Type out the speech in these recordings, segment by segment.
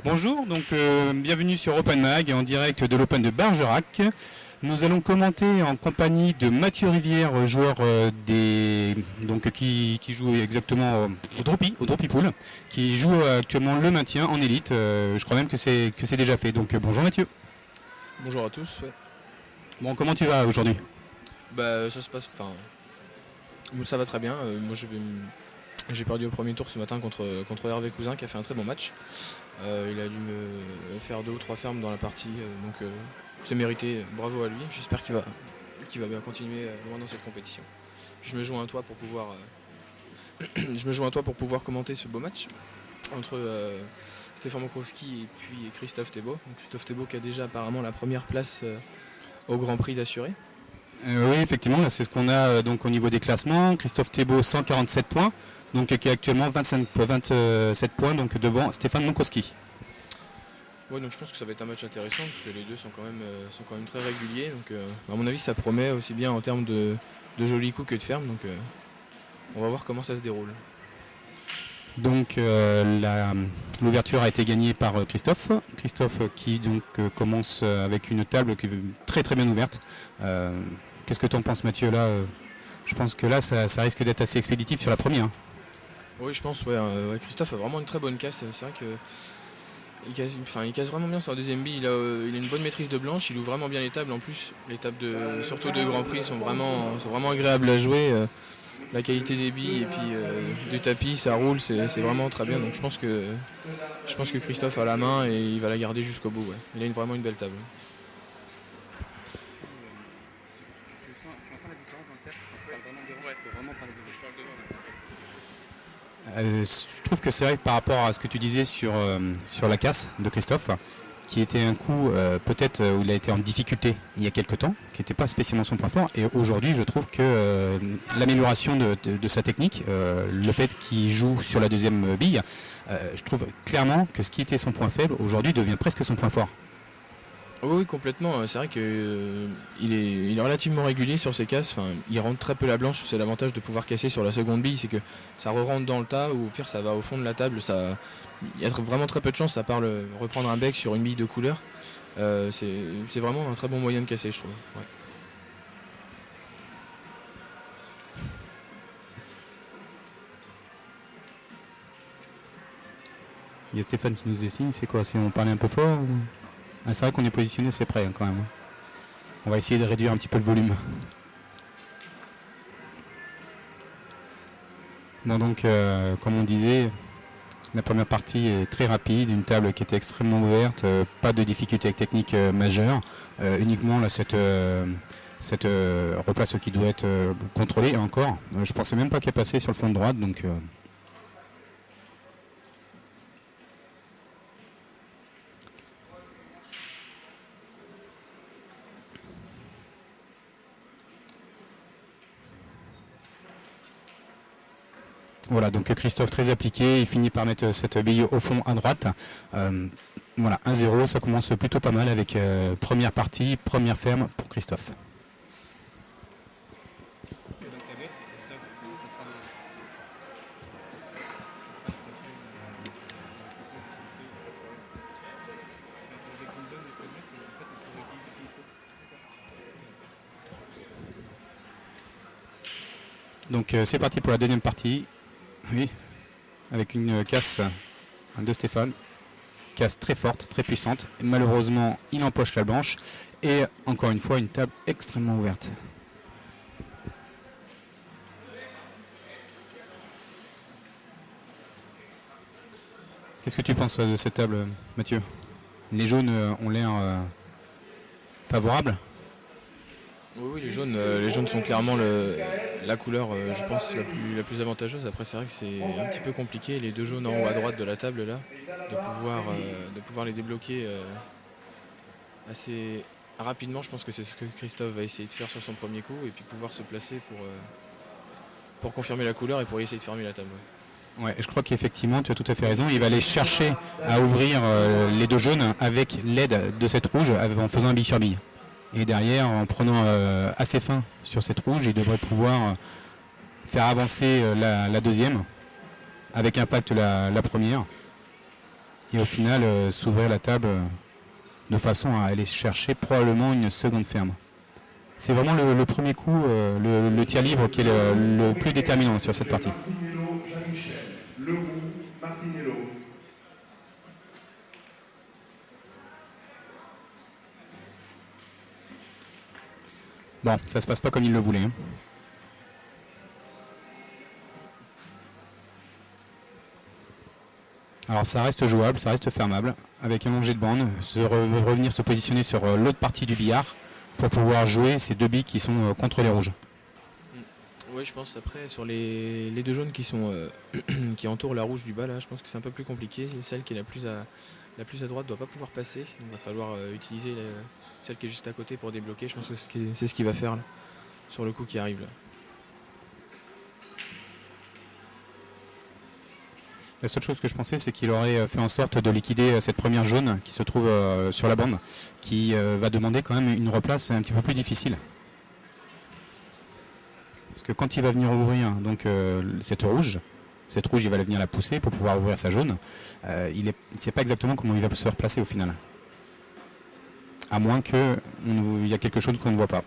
Bonjour, bienvenue sur Open Mag en direct de l'Open de Bergerac. Nous allons commenter en compagnie de Mathieu Rivière, joueur qui joue exactement au Droppy Pool, qui joue actuellement le maintien en élite. Je crois même que c'est déjà fait. Donc bonjour Mathieu. Bonjour à tous. Ouais. Bon, comment tu vas aujourd'hui? Ça se passe. Enfin, ça va très bien. Moi, j'ai perdu au premier tour ce matin contre Hervé Cousin qui a fait un très bon match. Il a dû me faire 2 ou 3 fermes dans la partie, c'est mérité. Bravo à lui. J'espère qu'il va bien continuer loin dans cette compétition. Puis je me joins à toi pour pouvoir commenter ce beau match entre Stéphane Mokrowski et puis Christophe Thébault. Donc, Christophe Thébault qui a déjà apparemment la première place au Grand Prix d'assuré. Oui, effectivement, là, c'est ce qu'on a donc au niveau des classements. Christophe Thébault 147 points, donc qui est actuellement 27 points donc devant Stéphane Mokrowski. Ouais, donc je pense que ça va être un match intéressant parce que les deux sont quand même très réguliers. Donc à mon avis ça promet aussi bien en termes de jolis coups que de ferme. Donc on va voir comment ça se déroule. Donc l'ouverture a été gagnée par Christophe. Christophe qui donc commence avec une table qui est très très bien ouverte. Qu'est-ce que tu en penses Mathieu là je pense que là ça risque d'être assez expéditif sur la première. Oui je pense, ouais, Christophe a vraiment une très bonne casse. C'est vrai que il casse vraiment bien sur la deuxième bille. Il a une bonne maîtrise de blanche, il ouvre vraiment bien les tables. En plus les tables surtout de Grand Prix sont vraiment agréables à jouer. La qualité des billes et puis du tapis, ça roule, c'est vraiment très bien. Donc je pense que Christophe a la main et il va la garder jusqu'au bout. Ouais. Il a vraiment une belle table. Je trouve que c'est vrai que par rapport à ce que tu disais sur la casse de Christophe, qui était un coup peut-être où il a été en difficulté il y a quelques temps, qui n'était pas spécialement son point fort, et aujourd'hui je trouve que l'amélioration de sa technique, le fait qu'il joue sur la deuxième bille, je trouve clairement que ce qui était son point faible aujourd'hui devient presque son point fort. Oui, complètement. C'est vrai qu'il est relativement régulier sur ses casses. Enfin, il rentre très peu la blanche. C'est l'avantage de pouvoir casser sur la seconde bille, c'est que ça re-rentre dans le tas ou au pire ça va au fond de la table. Il y a vraiment très peu de chance à part reprendre un bec sur une bille de couleur. C'est vraiment un très bon moyen de casser, je trouve. Ouais. Il y a Stéphane qui nous signe, c'est quoi? Si on parlait un peu fort ou... Ah, c'est vrai qu'on est positionné, c'est prêt quand même. On va essayer de réduire un petit peu le volume. Bon donc, comme on disait, la première partie est très rapide, une table qui était extrêmement ouverte, pas de difficulté technique majeure, uniquement là, cette replace qui doit être contrôlée, et encore, je pensais même pas qu'elle passait sur le fond de droite, donc... Voilà, donc Christophe très appliqué, il finit par mettre cette bille au fond à droite. Voilà, 1-0, ça commence plutôt pas mal avec première partie, première ferme pour Christophe. Donc c'est parti pour la deuxième partie. Oui, avec une casse de Stéphane. Casse très forte, très puissante. Et malheureusement, il empoche la blanche. Et encore une fois, une table extrêmement ouverte. Qu'est-ce que tu penses de cette table, Mathieu? Les jaunes ont l'air favorables? Oui, les jaunes sont clairement la couleur, je pense, la plus avantageuse. Après, c'est vrai que c'est un petit peu compliqué, les deux jaunes en haut à droite de la table, là, de pouvoir les débloquer assez rapidement. Je pense que c'est ce que Christophe va essayer de faire sur son premier coup, et puis pouvoir se placer pour confirmer la couleur et pour essayer de fermer la table. Ouais, je crois qu'effectivement, tu as tout à fait raison. Il va aller chercher à ouvrir les deux jaunes avec l'aide de cette rouge en faisant un bille sur bille. Et derrière, en prenant assez fin sur cette rouge, il devrait pouvoir faire avancer la deuxième avec impact la première. et au final s'ouvrir la table de façon à aller chercher probablement une seconde ferme. C'est vraiment le premier coup, le tir libre qui est le plus déterminant sur cette partie. Bon, ça se passe pas comme il le voulait. Hein. Alors ça reste jouable, ça reste fermable, avec un longé de bande, revenir se positionner sur l'autre partie du billard pour pouvoir jouer ces deux billes qui sont contre les rouges. Oui, je pense après sur les deux jaunes qui sont qui entourent la rouge du bas là, je pense que c'est un peu plus compliqué. Celle qui est la plus à droite ne doit pas pouvoir passer, donc il va falloir utiliser celle qui est juste à côté pour débloquer. Je pense que c'est ce qu'il va faire là, sur le coup qui arrive là. La seule chose que je pensais, c'est qu'il aurait fait en sorte de liquider cette première jaune qui se trouve sur la bande, qui va demander quand même une replace un petit peu plus difficile. Parce que quand il va venir ouvrir donc, cette rouge, il va venir la pousser pour pouvoir ouvrir sa jaune. Il ne sait pas exactement comment il va se replacer au final. À moins qu'il y a quelque chose qu'on ne voit pas.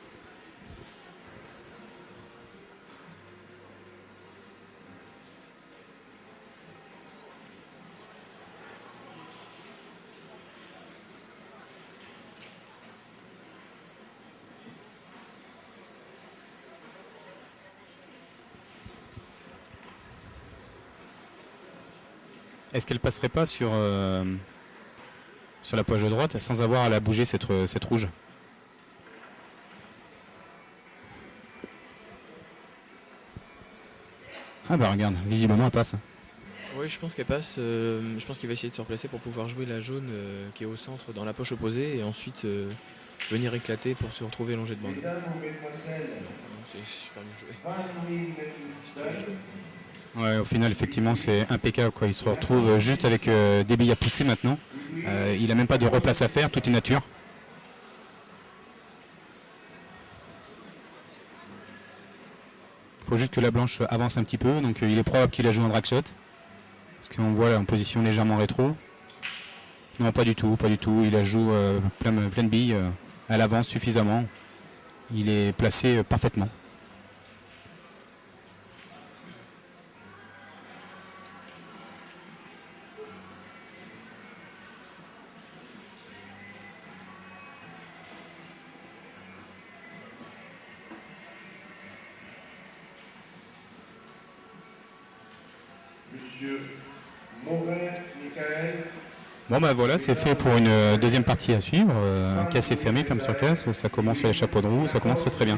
Est-ce qu'elle passerait pas sur la poche de droite sans avoir à la bouger cette rouge? Ah bah regarde, visiblement elle passe. Oui, je pense qu'elle passe. Je pense qu'il va essayer de se replacer pour pouvoir jouer la jaune qui est au centre dans la poche opposée et ensuite venir éclater pour se retrouver longé de bande. C'est super bien joué. Ouais, au final, effectivement, c'est impeccable, quoi. Il se retrouve juste avec des billes à pousser maintenant. Il n'a même pas de replace à faire, tout est nature. Il faut juste que la blanche avance un petit peu. Donc il est probable qu'il a joué un drag shot. Parce qu'on voit là en position légèrement rétro. Non, pas du tout, pas du tout. Il a joué plein de billes. Elle avance suffisamment. Il est placé parfaitement. Bon ben voilà, c'est fait pour une deuxième partie à suivre. Casse est fermé, ferme sur casse, ça commence sur les chapeaux de roue, ça commence très très bien.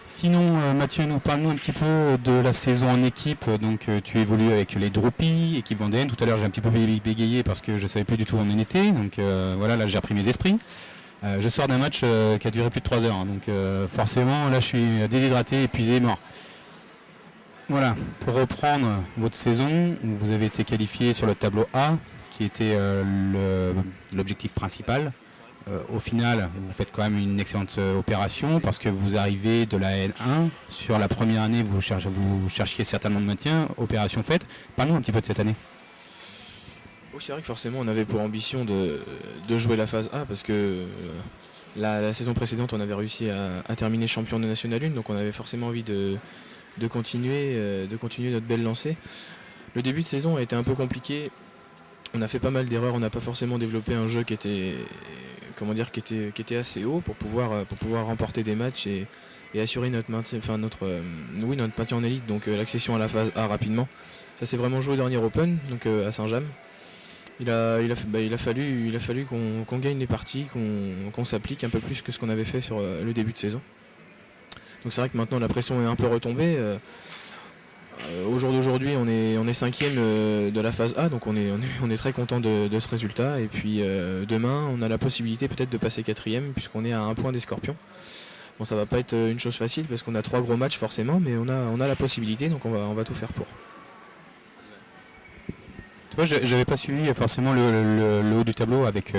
Sinon Mathieu, nous parlons un petit peu de la saison en équipe. Donc tu évolues avec les Droupies, équipe Vendéenne. Tout à l'heure j'ai un petit peu bégayé parce que je ne savais plus du tout où on en était. Donc voilà, là j'ai repris mes esprits. Je sors d'un match qui a duré plus de 3 heures. Donc forcément là je suis déshydraté, épuisé, mort. Voilà, pour reprendre votre saison, vous avez été qualifié sur le tableau A, qui était l'objectif principal. Au final, vous faites quand même une excellente opération parce que vous arrivez de la N1. Sur la première année, vous cherchiez certainement de maintien. Opération faite. Parlons un petit peu de cette année. Oui, c'est vrai que forcément, on avait pour ambition de jouer la phase A parce que la saison précédente, on avait réussi à terminer champion de National 1. Donc on avait forcément envie de continuer notre belle lancée. Le début de saison a été un peu compliqué. On a fait pas mal d'erreurs, on n'a pas forcément développé un jeu qui était assez haut pour pouvoir remporter des matchs et assurer notre maintien, notre maintien en élite, donc l'accession à la phase A rapidement. Ça s'est vraiment joué au dernier Open, donc à Saint-James. Il a fallu qu'on gagne les parties, qu'on s'applique un peu plus que ce qu'on avait fait sur le début de saison. Donc c'est vrai que maintenant la pression est un peu retombée. Au jour d'aujourd'hui, on est 5e de la phase A, donc on est très content de ce résultat. Et puis demain, on a la possibilité peut-être de passer 4e puisqu'on est à 1 point des Scorpions. Bon, ça va pas être une chose facile parce qu'on a 3 gros matchs forcément, mais on a la possibilité, donc on va tout faire pour. Tu vois, j'avais pas suivi forcément le haut du tableau avec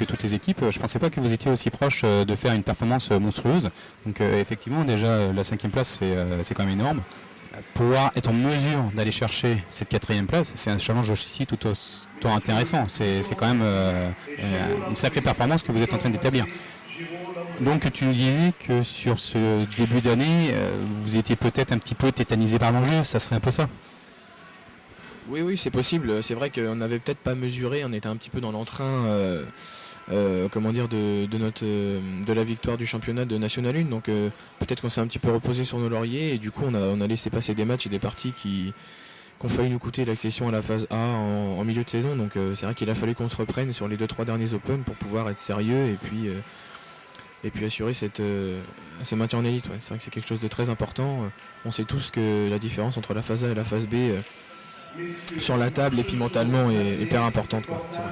toutes les équipes. Je pensais pas que vous étiez aussi proche de faire une performance monstrueuse. Donc effectivement, déjà la 5e place, c'est quand même énorme. pouvoir être en mesure d'aller chercher cette 4e place, c'est un challenge aussi tout autant intéressant. C'est quand même une sacrée performance que vous êtes en train d'établir. Donc tu nous disais que sur ce début d'année, vous étiez peut-être un petit peu tétanisé par l'enjeu, ça serait un peu ça? Oui, c'est possible. C'est vrai qu'on n'avait peut-être pas mesuré, on était un petit peu dans l'entrain comment dire, de la victoire du championnat de National 1. Donc peut-être qu'on s'est un petit peu reposé sur nos lauriers et du coup on a laissé passer des matchs et des parties qui ont failli nous coûter l'accession à la phase A en milieu de saison. Donc c'est vrai qu'il a fallu qu'on se reprenne sur les 2-3 derniers Open pour pouvoir être sérieux et puis assurer ce maintien en élite. Ouais. C'est vrai que c'est quelque chose de très important. On sait tous que la différence entre la phase A et la phase B sur la table et puis mentalement est hyper importante. Quoi. C'est vrai.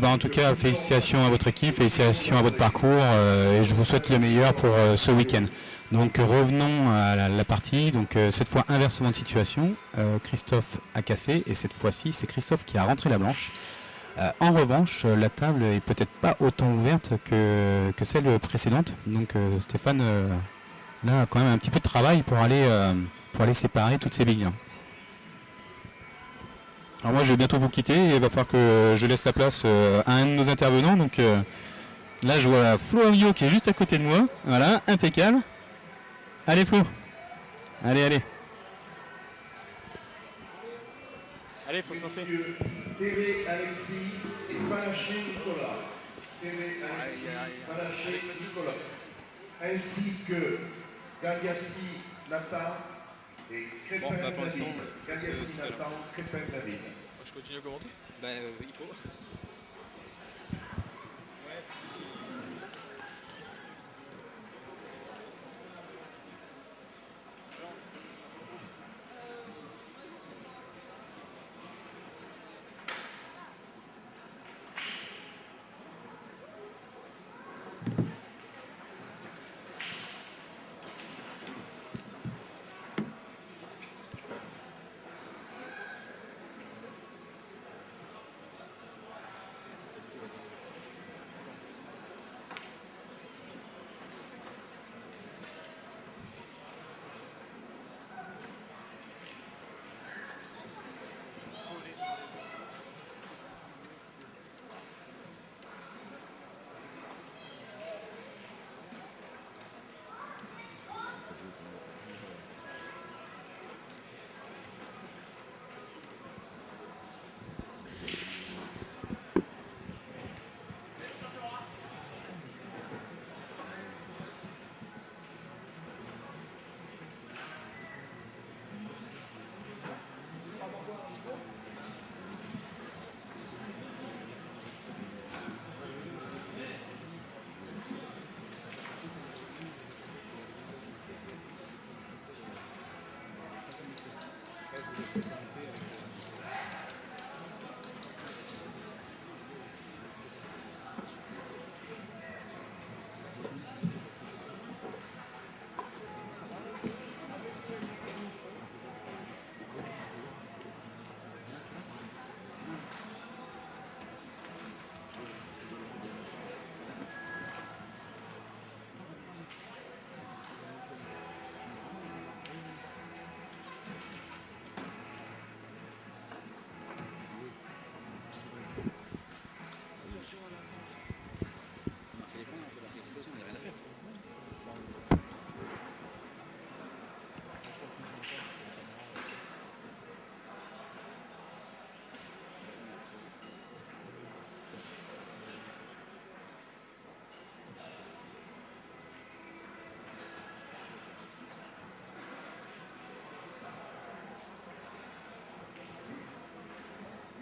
Bon, en tout cas, félicitations à votre équipe, félicitations à votre parcours et je vous souhaite le meilleur pour ce week-end. Donc revenons à la partie, donc cette fois inversement de situation, Christophe a cassé et cette fois-ci c'est Christophe qui a rentré la blanche. En revanche, la table est peut-être pas autant ouverte que celle précédente, donc Stéphane là a quand même un petit peu de travail pour aller séparer toutes ces billes. Alors moi je vais bientôt vous quitter et il va falloir que je laisse la place à un de nos intervenants. Donc là je vois Flo Avio qui est juste à côté de moi. Voilà, impeccable. Allez Flo. Allez. Allez, faut se lancer. Téré Alexis et Panaché Nicolas. Téré Alexis, Panaché Nicolas. Ainsi que Gagliassi Nathan et Crépin David. Gagliassi Nathan, Crépin David. Je continue à commenter. Il faut.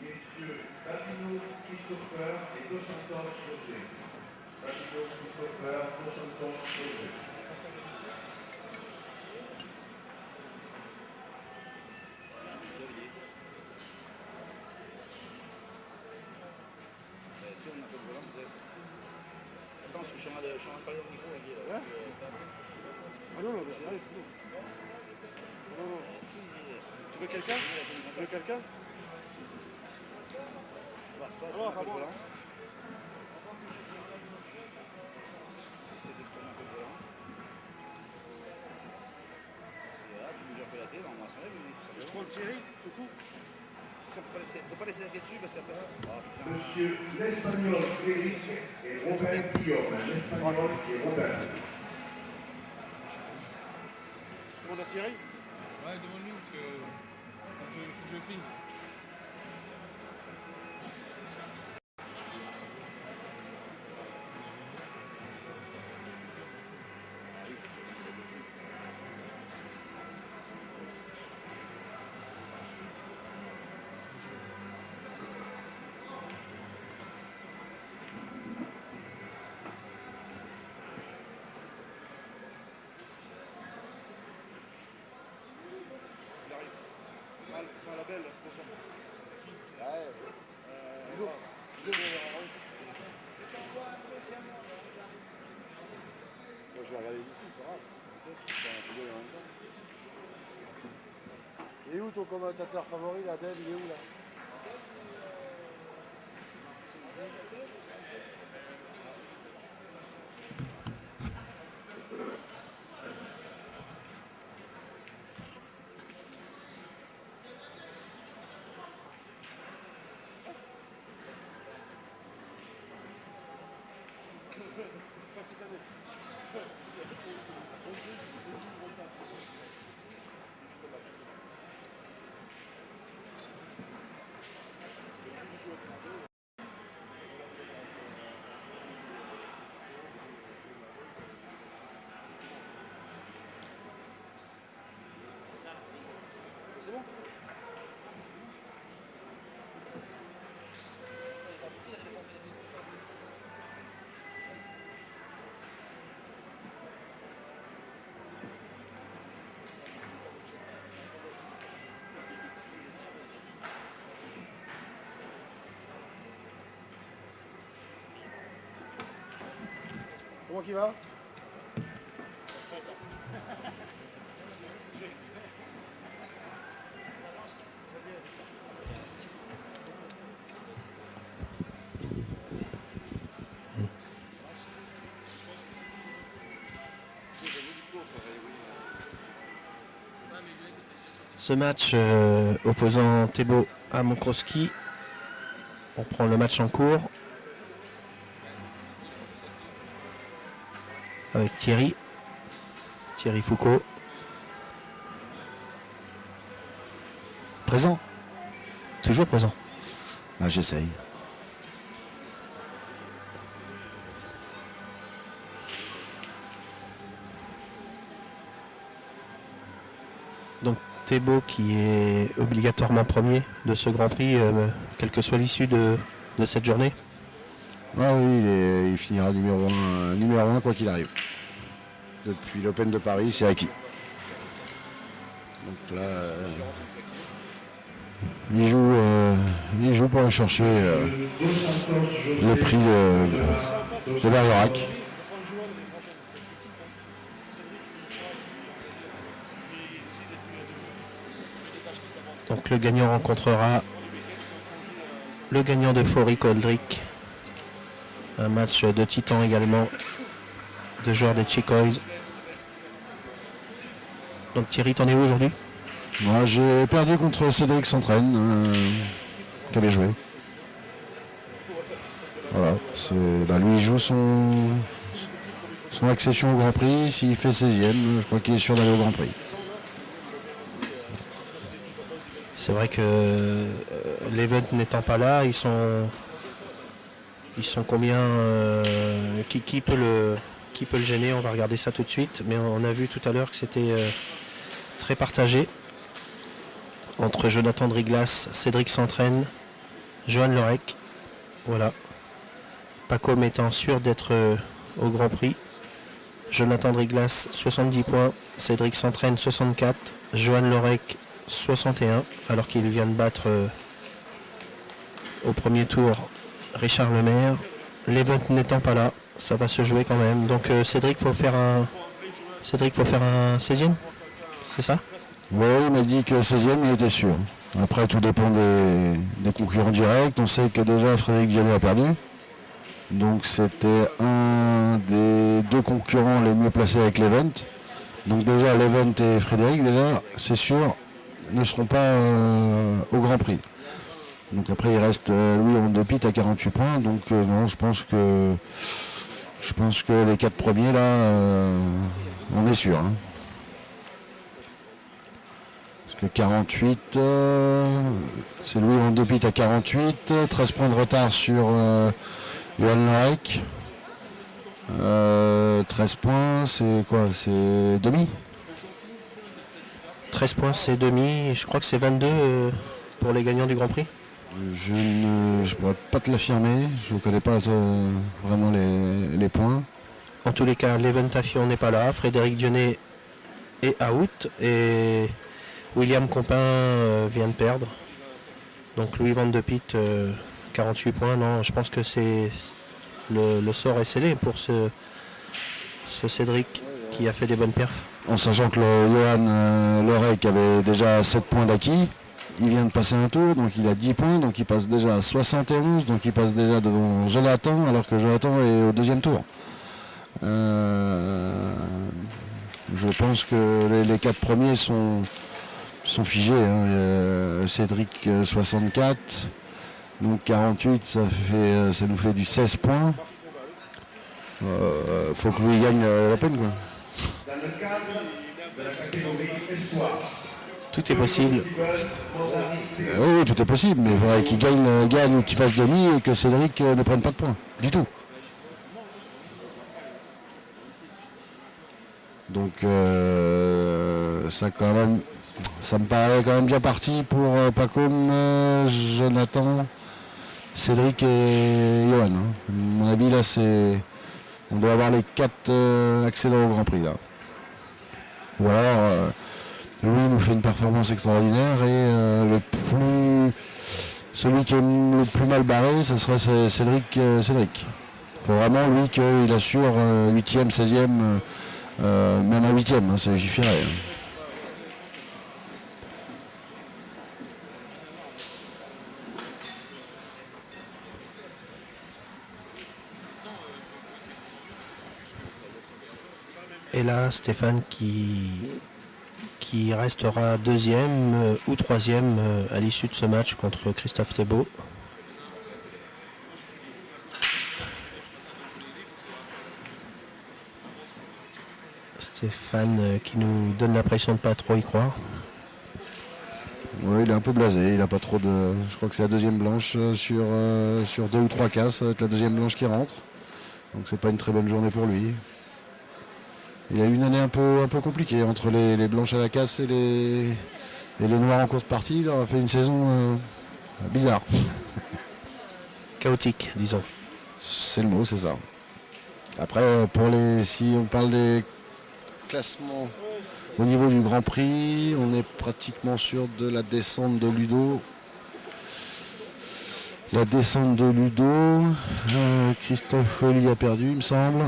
Messieurs Babino Christopher et Dos Santos José. Babino Christopher, Dos Santos José. Je pense que je suis en train de parler au micro, là. Ah non, mais j'arrive. Non. Tu veux quelqu'un? Tu veux quelqu'un? Passe pas, Alors, tourne un peu le vraiment. volant. Essaye de tourner un peu le volant. Thierry, Foucault. Ça, faut pas laisser la tête dessus parce qu'après ça. Oh, putain. Monsieur l'Espagnol Eric et Robin Guillaume. L'Espagnol et Robin. On a Thierry. Ouais, demande-lui parce que faut que je filme. Il arrive. C'est un label, là, c'est pour ça. Moi, je vais regarder d'ici, c'est pas grave. Je fais un coup d'œil en même temps. Il est où ton commentateur favori, là, Dave? Il est où, là? Comment qu'il va? Ce match opposant Thébault à Mokrowski, on prend le match en cours avec Thierry Foucault. Présent? Toujours présent. Ah, j'essaye. Donc Thébault qui est obligatoirement premier de ce Grand Prix, quelle que soit l'issue de cette journée. Ah oui, il finira numéro 1 quoi qu'il arrive. Depuis l'Open de Paris, c'est acquis. Donc là, il joue pour aller chercher le prix de Bergerac. Donc le gagnant rencontrera le gagnant de Foric Oldrick. Un match de titan également, de joueurs des Chicoys. Donc Thierry, t'en es où aujourd'hui? Moi, j'ai perdu contre Cédric S'entraîne, qui avait joué. Voilà, lui il joue son accession au Grand Prix. S'il fait 16e, je crois qu'il est sûr d'aller au Grand Prix. C'est vrai que l'event n'étant pas là, ils sont combien, qui peut le gêner? On va regarder ça tout de suite, mais on a vu tout à l'heure que c'était très partagé entre Jonathan Driglas, Cédric S'entraîne, Johan Lorec. Voilà. Paco étant sûr d'être au Grand Prix. Jonathan Driglas 70 points, Cédric S'entraîne 64, Johan Lorec 61, alors qu'il vient de battre au premier tour Richard Lemaire. L'event n'étant pas là, ça va se jouer quand même. Donc Cédric, faut faire un 16e, c'est ça? Oui, il m'a dit que 16e, il était sûr. Après, tout dépend des concurrents directs. On sait que déjà Frédéric Vianney a perdu. Donc c'était un des deux concurrents les mieux placés avec l'event. Donc déjà l'event et Frédéric, déjà, c'est sûr. ne seront pas au Grand Prix. Donc après il reste Louis Van de Piet à 48 points. Donc non, je pense que les 4 premiers là, on est sûr. Hein. Parce que 48, c'est Louis Van de Piet à 48, 13 points de retard sur Johan Lorek. 13 points, c'est quoi? C'est demi? 13 points, c'est demi. Je crois que c'est 22 pour les gagnants du Grand Prix. Je ne pourrais pas te l'affirmer. Je ne connais pas vraiment les points. En tous les cas, Leven Tafion n'est pas là. Frédéric Dionnet est out. Et William Compin vient de perdre. Donc Louis Van de Piet, 48 points. Non, je pense que c'est le sort est scellé pour ce Cédric qui a fait des bonnes perfs. En sachant que Johan Lorek avait déjà 7 points d'acquis. Il vient de passer un tour, donc il a 10 points, donc il passe déjà à 71, donc il passe déjà devant Jonathan, alors que Jonathan est au 2e tour. Je pense que les 4 premiers sont figés. Hein. Cédric 64, donc 48, ça nous fait du 16 points. Faut que Louis gagne la peine, quoi. Dans le cadre de la catégorie espoir. Tout est possible. Oui, tout est possible, mais il faudrait qu'il gagne ou qu'il fasse demi et que Cédric ne prenne pas de points, du tout. Donc ça me paraît quand même bien parti pour Pacôme, Jonathan, Cédric et Johan. Hein. À mon avis, là, on doit avoir les 4 accédants au Grand Prix, là. Ou alors, Louis nous fait une performance extraordinaire et celui qui est le plus mal barré, ce serait Cédric. Il faut vraiment, lui, qu'il assure 8e, 16e, même un 8e, hein, c'est légiféré. Hein. Et là, Stéphane qui restera 2e ou 3e à l'issue de ce match contre Christophe Thébault. Stéphane qui nous donne l'impression de ne pas trop y croire. Oui, il est un peu blasé, il n'a pas trop de... Je crois que c'est la 2e blanche sur 2 ou 3 casses, ça va être la 2e blanche qui rentre. Donc c'est pas une très bonne journée pour lui. Il a eu une année un peu compliquée entre les blanches à la casse et les noirs en courte partie. Il a fait une saison bizarre. Chaotique, disons. C'est le mot, c'est ça. Après, si on parle des classements au niveau du Grand Prix, on est pratiquement sûr de la descente de Ludo. La descente de Ludo, Christophe Holly a perdu, il me semble.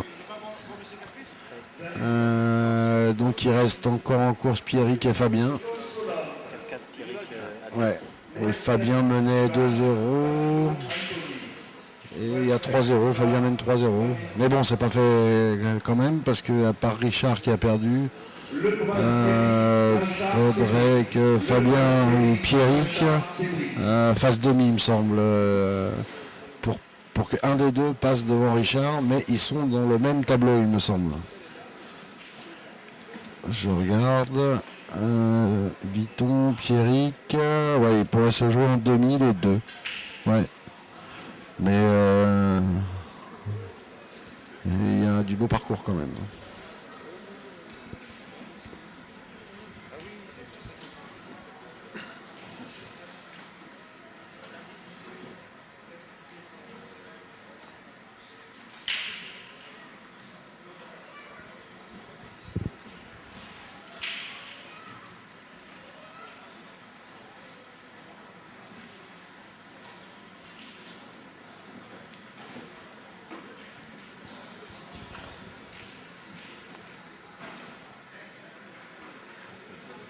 Donc il reste encore en course Pierrick et Fabien. Ouais. Et Fabien menait 2-0. Et il y a 3-0, Fabien mène 3-0. Mais bon, c'est pas fait quand même, parce que à part Richard qui a perdu, faudrait que Fabien ou Pierrick fassent demi, il me semble, pour qu'un des deux passe devant Richard, mais ils sont dans le même tableau, il me semble. Je regarde. Vuitton, Pierrick. Ouais, il pourrait se jouer en demi les deux. Ouais. Mais il y a du beau parcours quand même.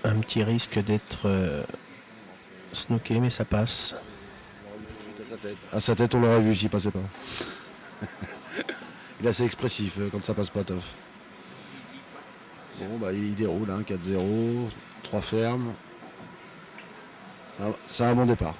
Un petit risque d'être snooké, mais ça passe. À sa tête, on l'aurait vu s'il passait pas. Il est assez expressif quand ça passe pas, Toff. Bon, bah, il déroule, hein, 4-0, 3 fermes. C'est un bon départ.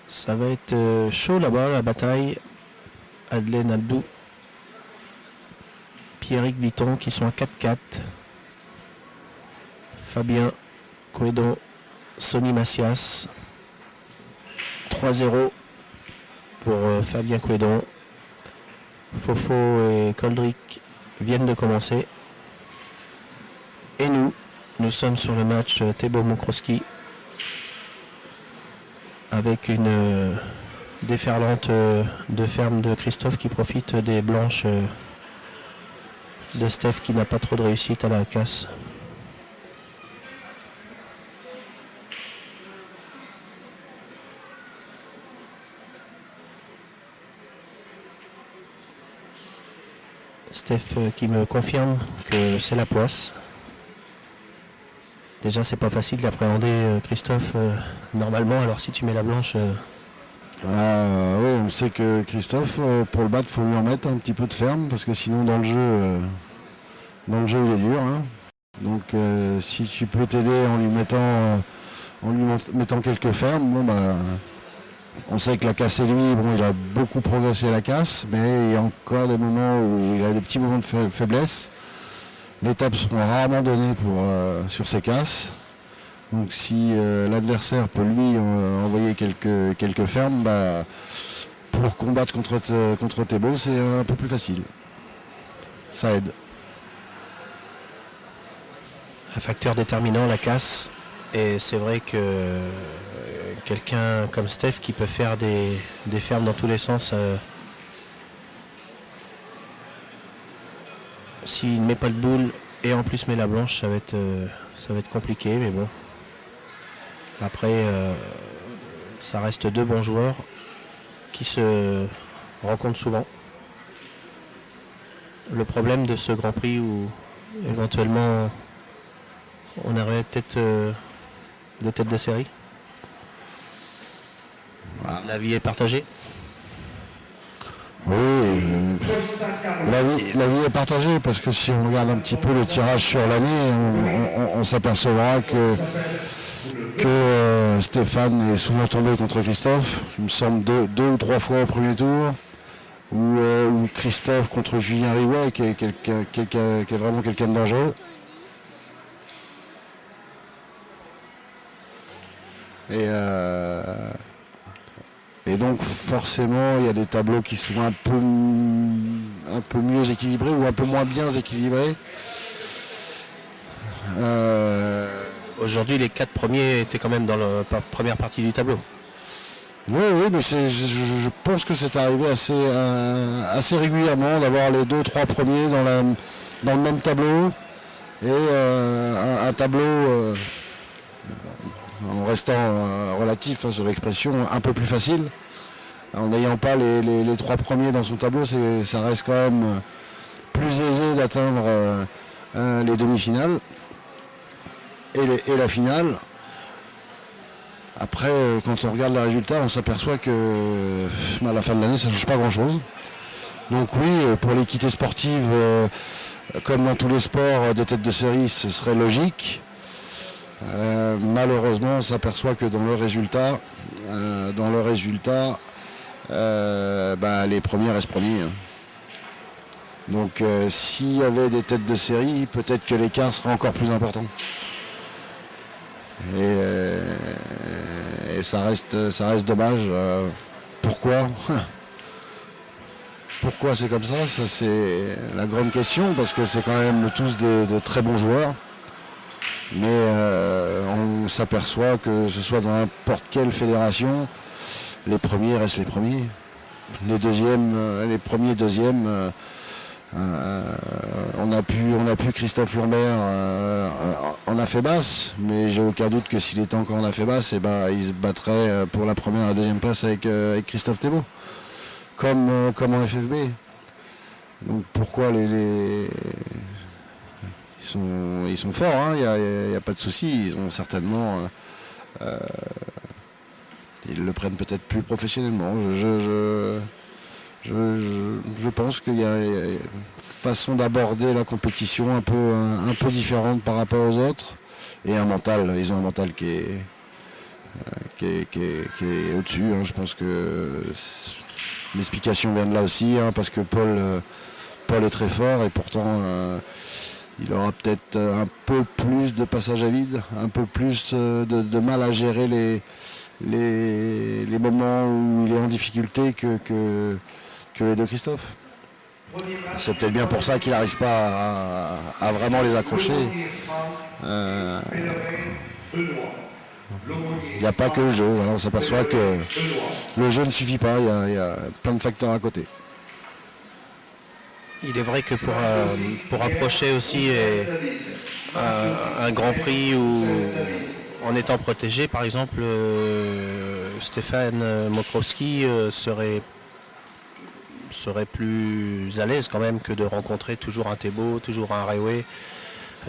Ça va être chaud là-bas, la bataille. Adelaine Aldou, Pierrick Vitton qui sont à 4-4. Fabien Couedon, Sonny Macias. 3-0 pour Fabien Couedon. Fofo et Coldric viennent de commencer. Et nous sommes sur le match Thébault-Moncroski avec une déferlante de ferme de Christophe qui profite des blanches de Steph qui n'a pas trop de réussite à la casse. Steph qui me confirme que c'est la poisse. Déjà c'est pas facile d'appréhender Christophe normalement, alors si tu mets la blanche... Oui, on sait que Christophe, pour le battre, il faut lui en mettre un petit peu de ferme, parce que sinon dans le jeu il est dur. Hein. Donc si tu peux t'aider en lui mettant quelques fermes, bon bah on sait que la casse et lui, bon, il a beaucoup progressé à la casse, mais il y a encore des moments où il a des petits moments de faiblesse. Les tapes sont rarement données sur ses casses. Donc si l'adversaire peut lui envoyer quelques fermes, bah, pour combattre contre Thébault, c'est un peu plus facile. Ça aide. Un facteur déterminant, la casse. Et c'est vrai que quelqu'un comme Steph qui peut faire des fermes dans tous les sens, s'il ne met pas le boule et en plus met la blanche, ça va être compliqué, mais bon. Après, ça reste deux bons joueurs qui se rencontrent souvent. Le problème de ce Grand Prix où éventuellement on aurait peut-être des têtes de série. Voilà. La vie est partagée. Oui, la vie est partagée, parce que si on regarde un petit peu le tirage sur l'année, on s'apercevra que Stéphane est souvent tombé contre Christophe, il me semble deux ou trois fois au premier tour, ou Christophe contre Julien Riouet, qui est vraiment quelqu'un de dangereux. Et donc forcément il y a des tableaux qui sont un peu mieux équilibrés ou un peu moins bien équilibrés. Aujourd'hui, les 4 premiers étaient quand même dans la première partie du tableau. Oui, mais je pense que c'est arrivé assez régulièrement d'avoir les 2-3 premiers dans le même tableau et un tableau en restant relatif sur l'expression un peu plus facile. En n'ayant pas les 3 premiers dans son tableau, ça reste quand même plus aisé d'atteindre les demi-finales et la finale. Après, quand on regarde les résultats, on s'aperçoit que à la fin de l'année, ça ne change pas grand-chose. Donc oui, pour l'équité sportive, comme dans tous les sports de tête de série, ce serait logique. Malheureusement, on s'aperçoit que dans le résultat, les premiers restent premiers. Donc s'il y avait des têtes de série, peut-être que l'écart serait encore plus important. Et ça reste dommage. Pourquoi Pourquoi c'est comme ça? Ça, c'est la grande question, parce que c'est quand même tous de très bons joueurs. Mais on s'aperçoit que ce soit dans n'importe quelle fédération, les premiers restent les premiers. Les premiers, deuxièmes, on a pu Christophe Lambert en affaire basse, mais j'ai aucun doute que s'il était encore en affaire basse, il se battrait pour la première et la deuxième place avec Christophe Thébault, comme en FFB. Donc pourquoi ils sont forts, il n'y a pas de souci, ils ont certainement ils le prennent peut-être plus professionnellement. Je pense qu'il y a une façon d'aborder la compétition un peu différente par rapport aux autres. Et un mental, ils ont un mental qui est au-dessus. Hein. Je pense que l'explication vient de là aussi, hein, parce que Paul est très fort et pourtant il aura peut-être un peu plus de passage à vide, un peu plus de mal à gérer les moments où il est en difficulté que les deux Christophe. C'est peut-être bien pour ça qu'il n'arrive pas à vraiment les accrocher. Il n'y a pas que le jeu, alors on s'aperçoit que le jeu ne suffit pas, il y a plein de facteurs à côté. Il est vrai que pour approcher aussi un Grand Prix où, en étant protégé, par exemple, Stéphane Mokrowski serait plus à l'aise quand même que de rencontrer toujours un Thébault, toujours un Railway.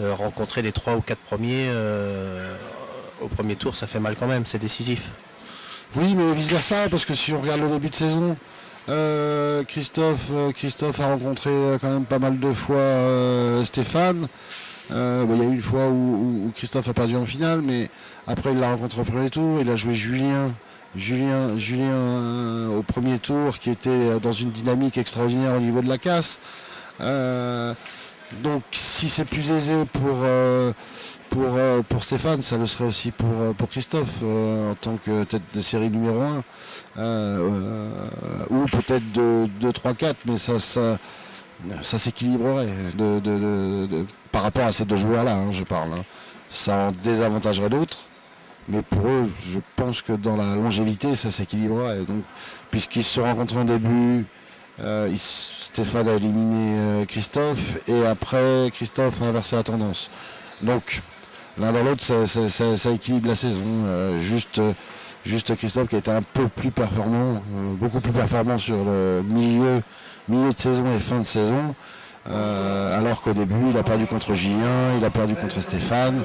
Rencontrer les 3 ou 4 premiers au premier tour, ça fait mal quand même, c'est décisif. Oui, mais vice versa, parce que si on regarde le début de saison, Christophe a rencontré quand même pas mal de fois Stéphane. Il y a eu une fois où Christophe a perdu en finale, mais après il l'a rencontré au premier tour, il a joué Julien au premier tour, qui était dans une dynamique extraordinaire au niveau de la casse. Donc si c'est plus aisé pour Stéphane, ça le serait aussi pour Christophe en tant que tête de série numéro 1 ou peut-être 2, 3, 4, mais ça s'équilibrerait par rapport à ces deux joueurs-là, hein, je parle. Hein. Ça en désavantagerait d'autres, mais pour eux, je pense que dans la longévité, ça s'équilibrerait. Donc, puisqu'ils se sont rencontrés en début, Stéphane a éliminé Christophe et après Christophe a inversé la tendance. Donc l'un dans l'autre ça équilibre la saison. Juste Christophe qui a été un peu plus performant, beaucoup plus performant sur le milieu de saison et fin de saison, alors qu'au début il a perdu contre Julien, il a perdu contre Stéphane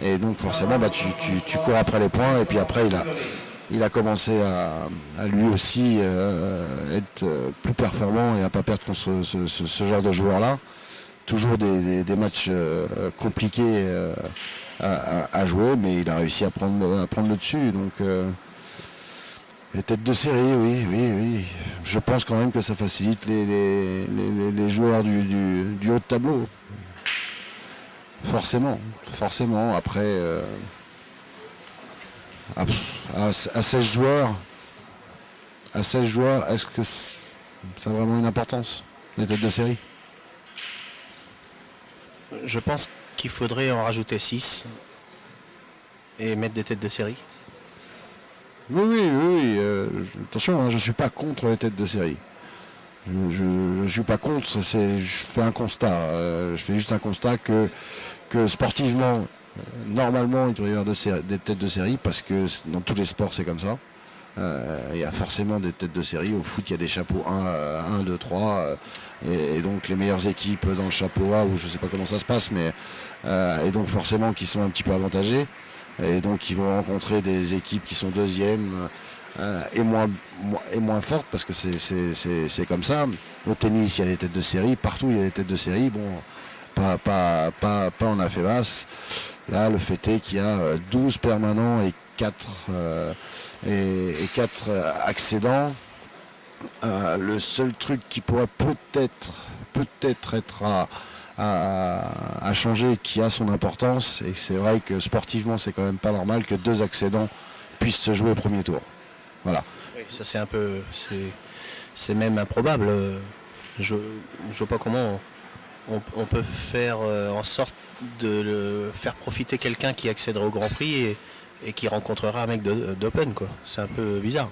et donc forcément tu cours après les points et puis après il a commencé à lui aussi être plus performant et à ne pas perdre contre ce genre de joueurs-là. Toujours des matchs compliqués à jouer, mais il a réussi à prendre le dessus. Donc, les têtes de série, oui. Je pense quand même que ça facilite les joueurs du haut de tableau. Forcément. Après, à 16 joueurs, est-ce que ça a vraiment une importance, les têtes de série? Je pense qu'il faudrait en rajouter 6 et mettre des têtes de série. Oui. Attention, hein, je ne suis pas contre les têtes de série. Je ne suis pas contre, je fais un constat. Je fais juste un constat que sportivement, normalement, il devrait y avoir des têtes de série parce que dans tous les sports, c'est comme ça. Il y a forcément des têtes de série. Au foot, il y a des chapeaux 1, 2, 3. Et donc les meilleures équipes dans le chapeau A, ou je ne sais pas comment ça se passe, mais et donc forcément qui sont un petit peu avantagées. Et donc ils vont rencontrer des équipes qui sont deuxièmes et moins fortes parce que c'est comme ça. Au tennis, il y a des têtes de série. Partout, il y a des têtes de série. Bon, pas en affaire basse. Là, le fait est qu'il y a 12 permanents et 4 accédants. Le seul truc qui pourrait peut-être être à changer, qui a son importance, et c'est vrai que sportivement c'est quand même pas normal que 2 accédants puissent se jouer au premier tour. Voilà. Oui, ça c'est un peu, c'est même improbable. Je vois pas comment on peut faire en sorte de faire profiter quelqu'un qui accéderait au Grand Prix et qui rencontrera un mec d'Open, quoi. C'est un peu bizarre.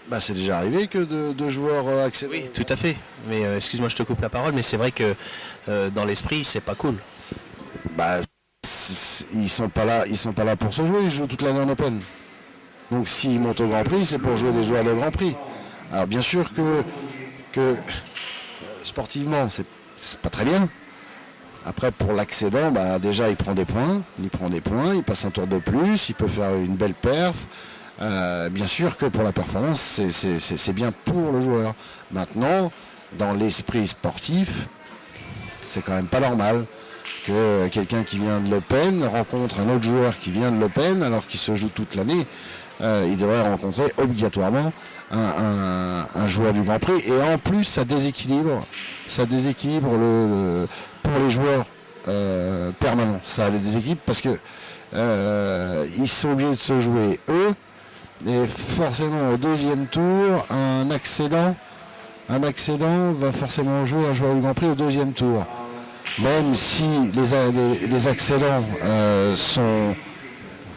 Bah, c'est déjà arrivé que de joueurs accédent. Oui, tout à fait. Mais excuse-moi, je te coupe la parole, mais c'est vrai que dans l'esprit, c'est pas cool. Bah, ils sont pas là pour se jouer, ils jouent toute l'année en Open. Donc s'ils montent au Grand Prix, c'est pour jouer des joueurs de Grand Prix. Alors bien sûr que sportivement, c'est pas très bien. Après, pour l'accédant, bah, déjà il prend des points, il passe un tour de plus, il peut faire une belle perf. Bien sûr que pour la performance, c'est bien pour le joueur. Maintenant, dans l'esprit sportif, c'est quand même pas normal que quelqu'un qui vient de l'Open rencontre un autre joueur qui vient de l'Open alors qu'il se joue toute l'année. Il devrait rencontrer obligatoirement un joueur du Grand Prix. Et en plus, ça déséquilibre pour les joueurs permanents. Ça les déséquilibre parce que ils sont obligés de se jouer eux. Et forcément, au deuxième tour, un accédant va forcément jouer un joueur du Grand Prix au deuxième tour. Même si les accédants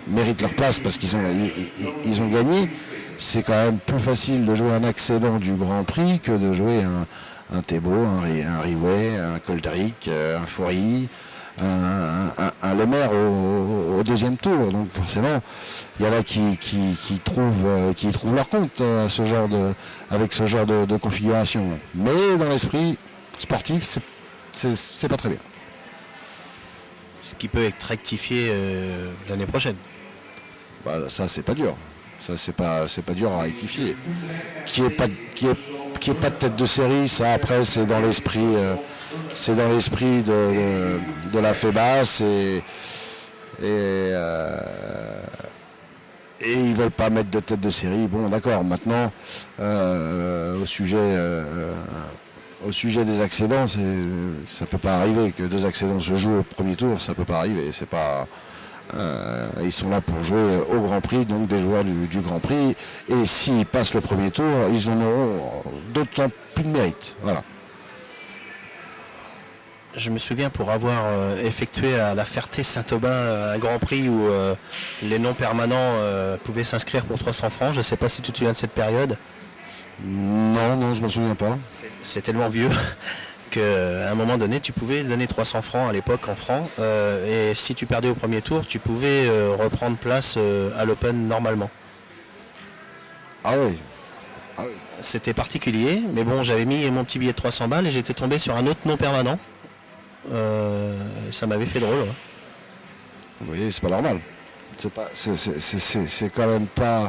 méritent leur place parce qu'ils ont gagné, c'est quand même plus facile de jouer un accédant du Grand Prix que de jouer un Thébault, un Riway, un Kolderic, un Foury, un Lemaire au deuxième tour. Donc forcément, il y en a qui trouvent leur compte avec ce genre de configuration. Mais dans l'esprit sportif, c'est pas très bien. Ce qui peut être rectifié l'année prochaine. Bah, ça c'est pas dur. Ça c'est pas dur à rectifier. Qui est pas de tête de série, ça après c'est dans l'esprit de la FEBAS et ils veulent pas mettre de tête de série. Bon d'accord, maintenant au sujet des accédants, ça peut pas arriver que 2 accédants se jouent au premier tour, ça peut pas arriver. C'est pas, ils sont là pour jouer au Grand Prix, donc des joueurs du Grand Prix. Et s'ils passent le premier tour, ils en auront d'autant plus de mérite. Voilà. Je me souviens pour avoir effectué à la Ferté-Saint-Aubin un Grand Prix où les non-permanents pouvaient s'inscrire pour 300 francs. Je ne sais pas si tu te souviens de cette période. Non, je ne me souviens pas. C'est tellement vieux qu'à un moment donné, tu pouvais donner 300 francs à l'époque en francs. Et si tu perdais au premier tour, tu pouvais reprendre place à l'Open normalement. Ah oui. C'était particulier, mais bon, j'avais mis mon petit billet de 300 balles et j'étais tombé sur un autre non-permanent. Ça m'avait fait drôle. Ouais. Vous voyez, c'est pas normal. C'est quand même pas...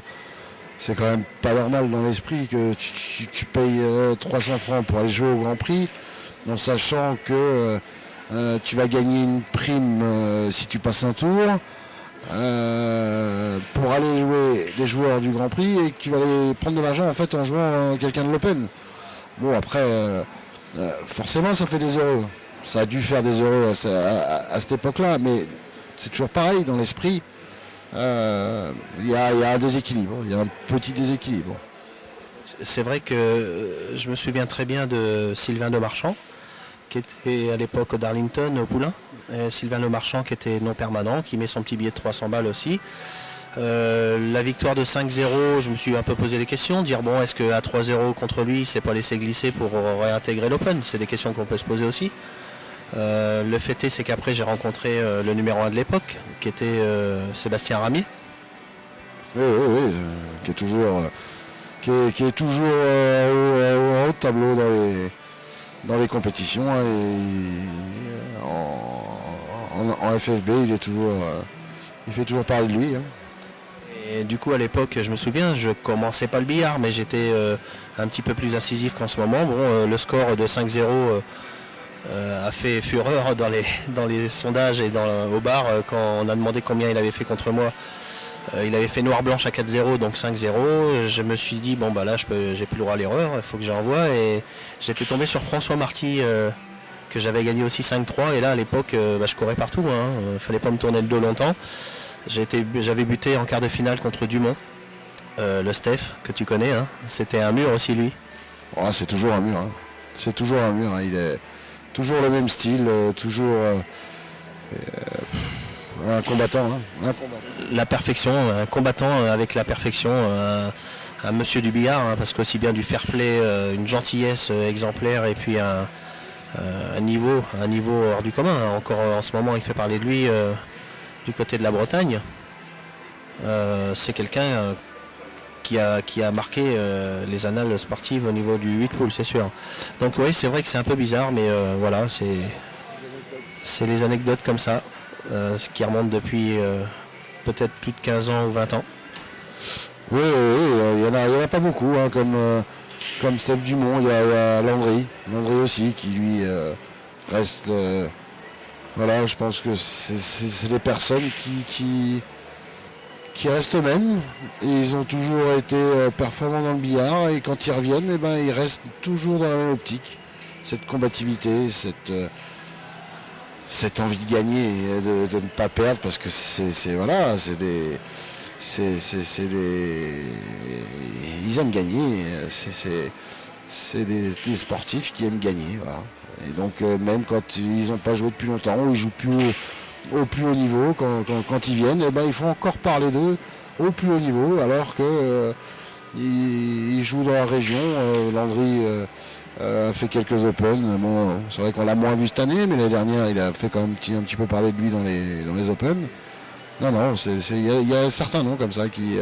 C'est quand même pas normal dans l'esprit que tu payes 300 francs pour aller jouer au Grand Prix, en sachant que tu vas gagner une prime si tu passes un tour, pour aller jouer des joueurs du Grand Prix et que tu vas aller prendre de l'argent en fait en jouant quelqu'un de l'Open. Bon après, forcément ça fait des euros. Ça a dû faire des euros à cette époque-là, mais c'est toujours pareil dans l'esprit. Il y a un déséquilibre, il y a un petit déséquilibre. C'est vrai que je me souviens très bien de Sylvain Lemarchand, qui était à l'époque d'Arlington au Poulain. Et Sylvain Lemarchand qui était non permanent, qui met son petit billet de 300 balles aussi. La victoire de 5-0, je me suis un peu posé les questions, dire bon, est-ce qu'à 3-0 contre lui, c'est pas laissé glisser pour réintégrer l'Open? C'est des questions qu'on peut se poser aussi. Le fait est, c'est qu'après j'ai rencontré le numéro 1 de l'époque, qui était Sébastien Ramier. Oui, qui est toujours, au haut de tableau dans les compétitions. Et en FFB, il fait toujours parler de lui. Hein. Et du coup, à l'époque, je me souviens, je commençais pas le billard, mais j'étais un petit peu plus incisif qu'en ce moment. Bon, le score de 5-0 a fait fureur dans les sondages et au bar quand on a demandé combien il avait fait contre moi. Il avait fait noir-blanche à 4-0, donc 5-0. Je me suis dit, bon bah là j'ai plus le droit à l'erreur, il faut que j'envoie. Et j'étais tombé sur François Marty, que j'avais gagné aussi 5-3. Et là à l'époque, je courais partout, fallait pas me tourner le dos longtemps. J'avais buté en quart de finale contre Dumont, le Steph, que tu connais. Hein. C'était un mur aussi lui. Oh, c'est toujours un mur. Hein. C'est toujours un mur. Hein. Il est toujours le même style, toujours un combattant. Hein. La perfection, un combattant avec la perfection, un monsieur du billard, hein, parce qu'aussi bien du fair play, une gentillesse exemplaire et puis un niveau hors du commun. Encore en ce moment, il fait parler de lui du côté de la Bretagne. C'est quelqu'un qui a marqué les annales sportives au niveau du 8 poules, c'est sûr. Donc oui, c'est vrai que c'est un peu bizarre, mais voilà, c'est les anecdotes comme ça, ce qui remonte depuis peut-être plus de 15 ans ou 20 ans. Oui, il y en a pas beaucoup, hein, comme Steph Dumont, il y a Landry aussi, qui lui reste... voilà, je pense que c'est des personnes qui restent eux-mêmes. Et ils ont toujours été performants dans le billard, et quand ils reviennent, eh ben, ils restent toujours dans la même optique. Cette combativité, cette envie de gagner et de ne pas perdre, parce que ils aiment gagner. C'est des sportifs qui aiment gagner. Voilà. Et donc même quand ils n'ont pas joué depuis longtemps, ou ils jouent plus au plus haut niveau, quand ils viennent, eh ben, il faut encore parler d'eux au plus haut niveau, alors que ils jouent dans la région. Landry a fait quelques Open. Bon, c'est vrai qu'on l'a moins vu cette année, mais l'année dernière, il a fait quand même un petit peu parler de lui dans les Open. Non, il y a certains noms comme ça qui...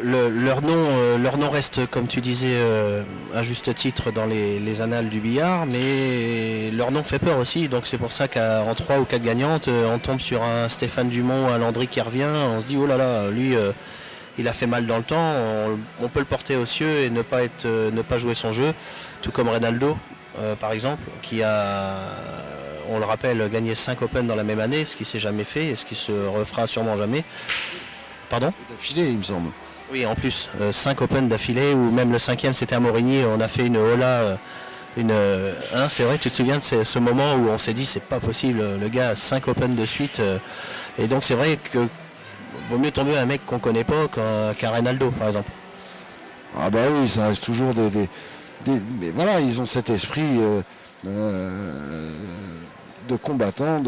Leur nom reste, comme tu disais, à juste titre dans les annales du billard, mais leur nom fait peur aussi. Donc c'est pour ça qu'en 3 ou 4 gagnantes, on tombe sur un Stéphane Dumont, un Landry qui revient. On se dit, oh là là, lui, il a fait mal dans le temps. On peut le porter aux cieux et ne pas jouer son jeu. Tout comme Reynaldo, par exemple, qui a, on le rappelle, gagné 5 Open dans la même année, ce qui s'est jamais fait et ce qui se refera sûrement jamais. Pardon ? D'affilée, il me semble. Oui, en plus, 5 Open d'affilée, ou même le 5e, c'était à Morigny, on a fait une hola, c'est vrai, tu te souviens de ce moment où on s'est dit, c'est pas possible, le gars a 5 Open de suite, et donc c'est vrai que vaut mieux tomber un mec qu'on connaît pas qu'un Reynaldo, par exemple. Ah bah oui, ça reste toujours mais voilà, ils ont cet esprit de combattant,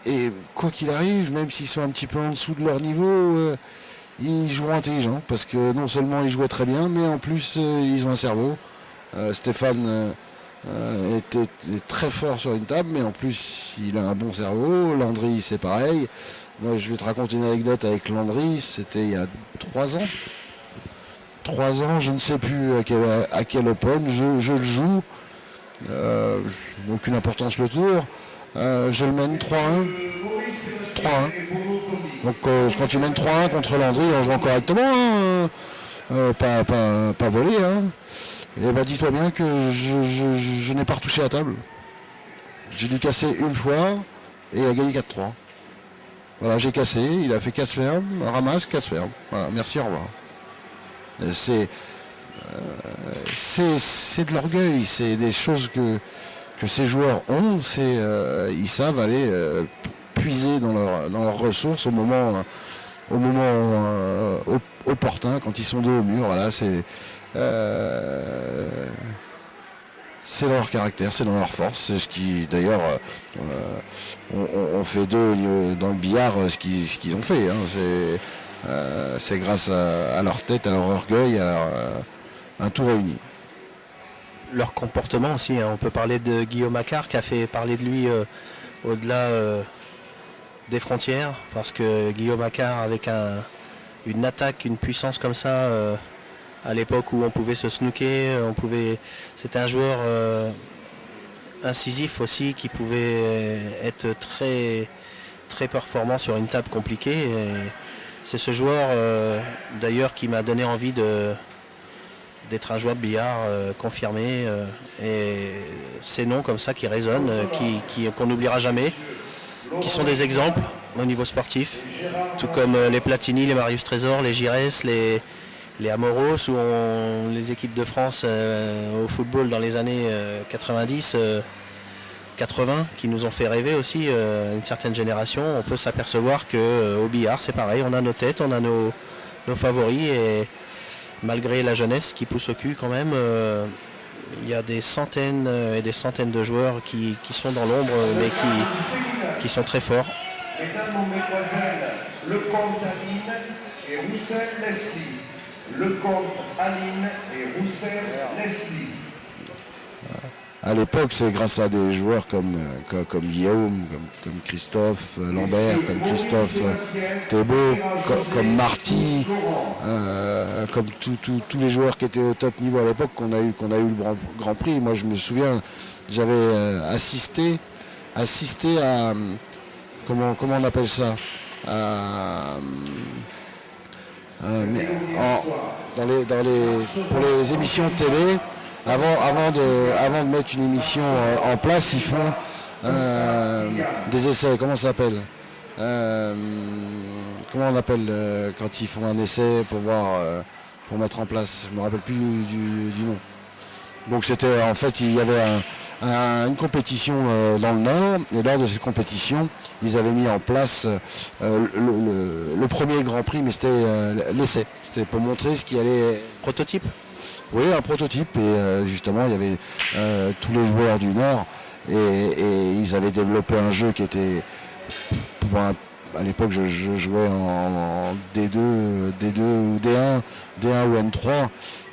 et quoi qu'il arrive, même s'ils sont un petit peu en dessous de leur niveau, ils jouent intelligent, parce que non seulement ils jouaient très bien, mais en plus ils ont un cerveau. Stéphane est très fort sur une table, mais en plus il a un bon cerveau. Landry, c'est pareil. Moi, je vais te raconter une anecdote avec Landry, c'était il y a 3 ans. 3 ans, je ne sais plus à quel Open, je le joue, aucune importance le tour. Je le mène 3-1. 3-1. Donc quand tu mènes 3-1 contre Landry en jouant correctement, pas volé, hein. Et bah dis-toi bien que je n'ai pas retouché la table. J'ai dû casser une fois et il a gagné 4-3. Voilà, j'ai cassé, il a fait casse ferme, ramasse, casse ferme. Voilà, merci, au revoir. C'est de l'orgueil, c'est des choses que ces joueurs ont, ils savent aller puiser dans leurs ressources au moment opportun, quand ils sont dos au mur. Voilà, c'est dans leur caractère, c'est dans leur force. C'est ce qui, d'ailleurs, on fait d'eux dans le billard ce qu'ils ont fait. Hein. C'est grâce à leur tête, à leur orgueil, un tout réuni. Leur comportement aussi, hein. On peut parler de Guillaume Accard qui a fait parler de lui au-delà des frontières, parce que Guillaume Accard, avec une attaque, une puissance comme ça, à l'époque où on pouvait se snooker, c'était un joueur incisif aussi, qui pouvait être très, très performant sur une table compliquée. Et c'est ce joueur d'ailleurs qui m'a donné envie d'être un joueur de billard confirmé, et ces noms comme ça qui résonnent, qu'on n'oubliera jamais, qui sont des exemples au niveau sportif, tout comme les Platini, les Marius Trésor, les Giresse, les Amoros, ou les équipes de France au football dans les années 90, 80, qui nous ont fait rêver aussi, une certaine génération. On peut s'apercevoir qu'au billard c'est pareil, on a nos têtes, on a nos favoris, et malgré la jeunesse qui pousse au cul quand même, il y a des centaines et des centaines de joueurs qui sont dans l'ombre, mais qui sont très forts. Mesdames, Mesdemoiselles, le comte Aline et Roussel Leslie. Le comte Aline et Roussel Leslie. À l'époque, c'est grâce à des joueurs comme Guillaume, comme Christophe Lambert, comme Christophe Thébault, comme Marty, comme tous les joueurs qui étaient au top niveau à l'époque qu'on a eu le Grand Prix. Moi, je me souviens, j'avais assisté à comment on appelle ça, pour les émissions de télé, avant de mettre une émission en place, ils font des essais. Comment ça s'appelle comment on appelle quand ils font un essai pour voir, pour mettre en place? Je ne me rappelle plus du nom. Donc c'était, en fait, il y avait une compétition dans le Nord, et lors de cette compétition, ils avaient mis en place le premier Grand Prix, mais c'était l'essai. C'était pour montrer ce qui allait... Prototype? Oui, un prototype, et justement, il y avait tous les joueurs du Nord, et ils avaient développé un jeu qui était... À l'époque, je jouais en D2 ou D1 ou N3,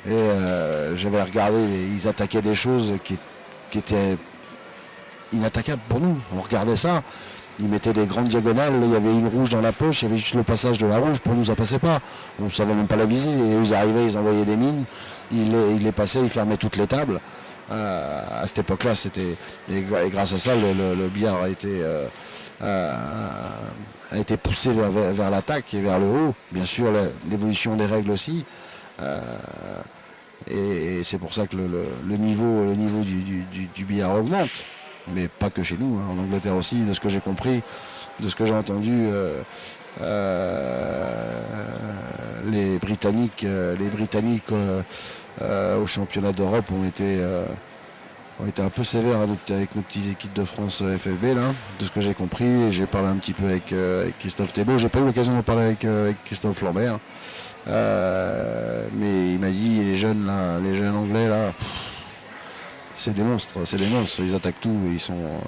et j'avais regardé, ils attaquaient des choses qui étaient inattaquables pour nous. On regardait ça, ils mettaient des grandes diagonales, il y avait une rouge dans la poche, il y avait juste le passage de la rouge, pour nous ça passait pas. On ne savait même pas la viser, et ils arrivaient, ils envoyaient des mines, ils les passaient, ils fermaient toutes les tables. À cette époque-là, et grâce à ça, le billard a été poussé vers l'attaque et vers le haut. Bien sûr, l'évolution des règles aussi. Et c'est pour ça que le niveau du billard augmente. Mais pas que chez nous, hein. En Angleterre aussi, de ce que j'ai compris, de ce que j'ai entendu, les Britanniques au championnat d'Europe ont été un peu sévères avec nos petites équipes de France FFB, là, de ce que j'ai compris. Et j'ai parlé un petit peu avec Christophe Thébault. J'ai pas eu l'occasion de parler avec Christophe Lambert. Mais il m'a dit, les jeunes anglais là, c'est des monstres, ils attaquent tout, ils sont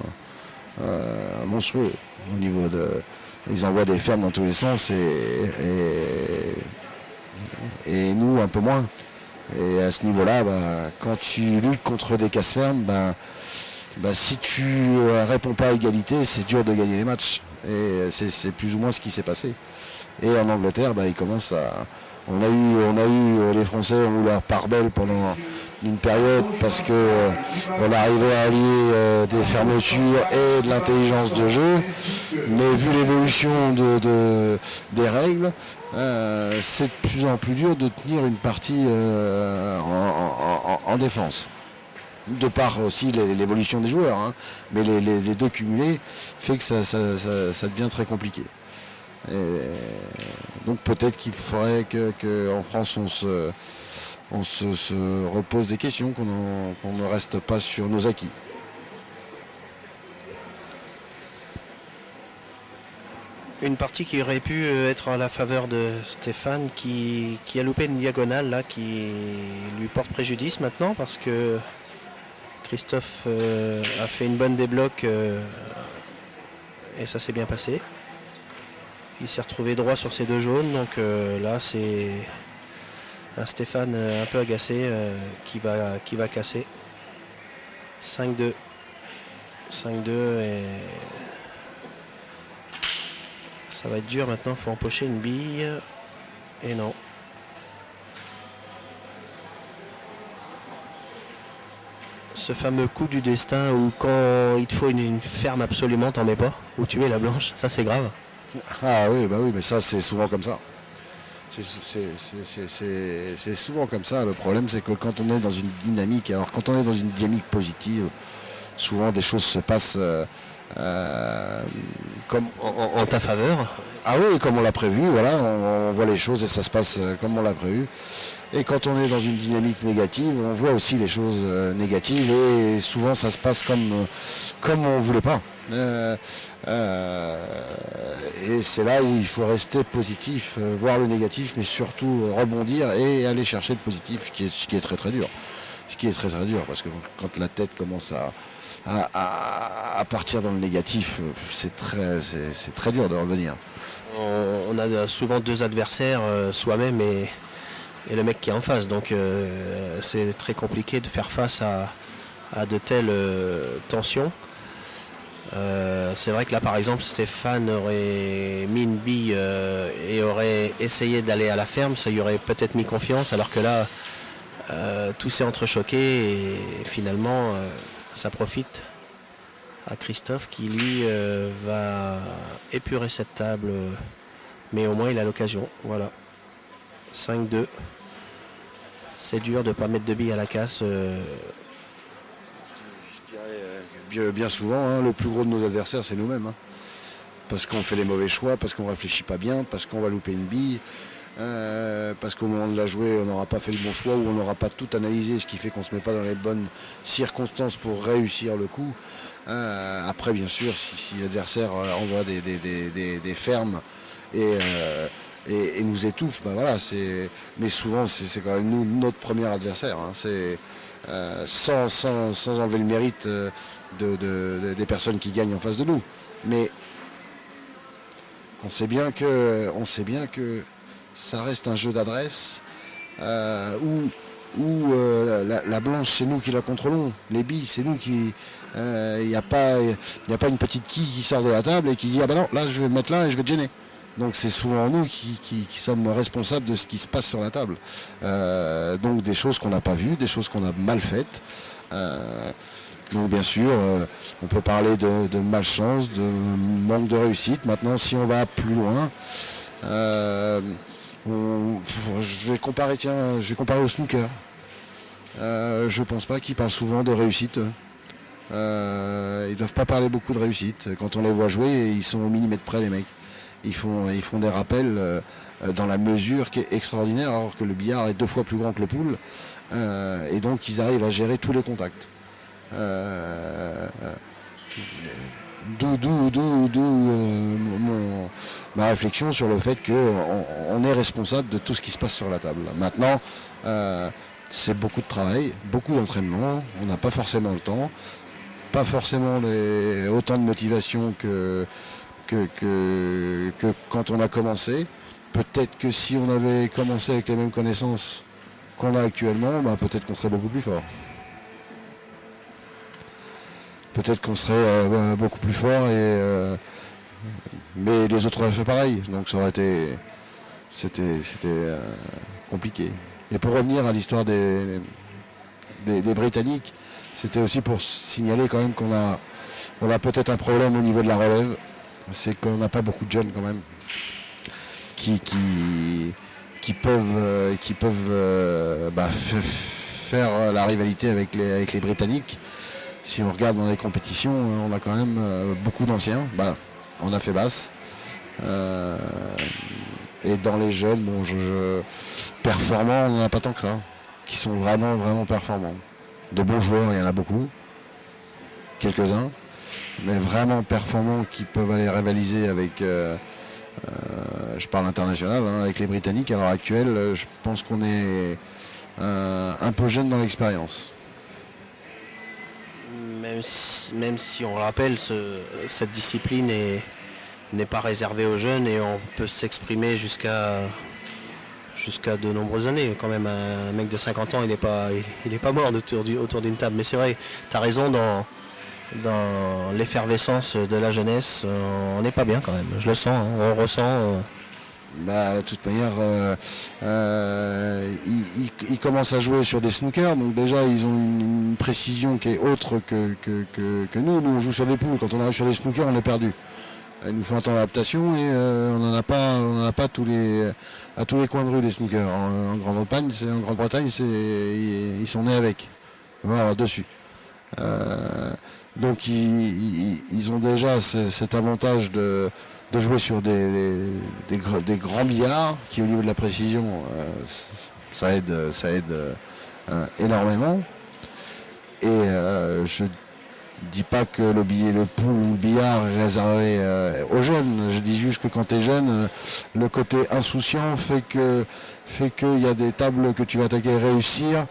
monstrueux au niveau ils envoient des fermes dans tous les sens, et nous un peu moins. Et à ce niveau-là, quand tu luttes contre des casse-fermes, si tu réponds pas à égalité, c'est dur de gagner les matchs. Et c'est plus ou moins ce qui s'est passé. Et en Angleterre, ils commencent à... On a eu les Français ont eu leur part belle pendant une période parce que on arrivait à allier des fermetures et de l'intelligence de jeu. Mais vu l'évolution des règles, c'est de plus en plus dur de tenir une partie en défense. De par aussi l'évolution des joueurs, hein. Mais les deux cumulés fait que ça devient très compliqué. Et donc peut-être qu'il faudrait qu'en France on se repose des questions, qu'on ne reste pas sur nos acquis. Une partie qui aurait pu être à la faveur de Stéphane, qui a loupé une diagonale là, qui lui porte préjudice maintenant, parce que Christophe a fait une bonne débloque et ça s'est bien passé. Il s'est retrouvé droit sur ses deux jaunes, donc là c'est un Stéphane un peu agacé qui va casser. 5-2. 5-2 et ça va être dur maintenant, il faut empocher une bille. Et non. Ce fameux coup du destin où quand il te faut une ferme absolument, t'en mets pas, où tu mets la blanche, ça c'est grave. Ah oui, mais ça c'est souvent comme ça. C'est souvent comme ça. Le problème c'est que quand on est dans une dynamique, positive, souvent des choses se passent comme en ta faveur. Ah oui, comme on l'a prévu, voilà, on voit les choses et ça se passe comme on l'a prévu. Et quand on est dans une dynamique négative, on voit aussi les choses négatives et souvent ça se passe comme on voulait pas. Et c'est là où il faut rester positif, voir le négatif, mais surtout rebondir et aller chercher le positif, ce qui est très très dur. Ce qui est très très dur, parce que quand la tête commence à partir dans le négatif, c'est très dur de revenir. On a souvent deux adversaires, soi-même et le mec qui est en face, donc c'est très compliqué de faire face à de telles tensions. C'est vrai que là par exemple Stéphane aurait mis une bille et aurait essayé d'aller à la ferme, ça lui aurait peut-être mis confiance, alors que là tout s'est entrechoqué et finalement ça profite à Christophe qui lui va épurer cette table, mais au moins il a l'occasion. Voilà, 5-2. C'est dur de ne pas mettre de billes à la casse. Je dirais bien souvent, hein, le plus gros de nos adversaires, c'est nous-mêmes. Hein. Parce qu'on fait les mauvais choix, parce qu'on ne réfléchit pas bien, parce qu'on va louper une bille, parce qu'au moment de la jouer, on n'aura pas fait le bon choix ou on n'aura pas tout analysé, ce qui fait qu'on ne se met pas dans les bonnes circonstances pour réussir le coup. Après, bien sûr, si l'adversaire envoie des fermes et nous étouffe, ben voilà, mais souvent c'est quand même nous, notre premier adversaire. Hein. C'est sans enlever le mérite des personnes qui gagnent en face de nous. Mais on sait bien que ça reste un jeu d'adresse où la blanche c'est nous qui la contrôlons, les billes c'est nous qui... Il n'y a pas une petite quille qui sort de la table et qui dit ah ben non, là je vais me mettre là et je vais te gêner. Donc c'est souvent nous qui sommes responsables de ce qui se passe sur la table. Donc des choses qu'on n'a pas vues, des choses qu'on a mal faites. Donc bien sûr, on peut parler de malchance, de manque de réussite. Maintenant, si on va plus loin, je vais comparer au snooker. Je pense pas qu'ils parlent souvent de réussite. Ils ne doivent pas parler beaucoup de réussite. Quand on les voit jouer, ils sont au millimètre près, les mecs. Ils font des rappels dans la mesure qui est extraordinaire, alors que le billard est 2 fois plus grand que le pool. Et donc ils arrivent à gérer tous les contacts. D'où ma réflexion sur le fait qu'on est responsable de tout ce qui se passe sur la table. Maintenant, c'est beaucoup de travail, beaucoup d'entraînement, on n'a pas forcément le temps, pas forcément autant de motivation que quand on a commencé. Peut-être que si on avait commencé avec les mêmes connaissances qu'on a actuellement, bah peut-être qu'on serait beaucoup plus fort. Peut-être qu'on serait beaucoup plus fort, mais les autres auraient fait pareil. Donc ça aurait été... C'était compliqué. Et pour revenir à l'histoire des Britanniques, c'était aussi pour signaler quand même qu'on a peut-être un problème au niveau de la relève. C'est qu'on n'a pas beaucoup de jeunes quand même qui peuvent faire la rivalité avec les Britanniques. Si on regarde dans les compétitions, on a quand même beaucoup d'anciens. On a fait basse. Et dans les jeunes, performants, on n'en a pas tant que ça. Qui sont vraiment, vraiment performants. De bons joueurs, il y en a beaucoup. Quelques-uns. Mais vraiment performants qui peuvent aller rivaliser avec... je parle international, hein, avec les Britanniques à l'heure actuelle. Je pense qu'on est un peu jeune dans l'expérience. Même si on le rappelle, cette discipline n'est pas réservée aux jeunes et on peut s'exprimer jusqu'à de nombreuses années. Quand même, un mec de 50 ans, il n'est pas mort autour d'une table. Mais c'est vrai, tu as raison, dans l'effervescence de la jeunesse, on n'est pas bien quand même. Je le sens, hein, on ressent... De toute manière, ils commencent à jouer sur des snookers, donc déjà ils ont une précision qui est autre que nous. Nous on joue sur des poules, quand on arrive sur les snookers on est perdu. Il nous faut un temps d'adaptation et on n'en a pas à tous les coins de rue des snookers. En Grande-Bretagne, ils sont nés avec, voilà, dessus. Donc ils ont déjà cet avantage de jouer sur des grands billards qui au niveau de la précision ça aide énormément. Et je dis pas que le pool ou le billard est réservé aux jeunes. Je dis juste que quand tu es jeune, le côté insouciant fait qu'il y a des tables que tu vas attaquer et réussir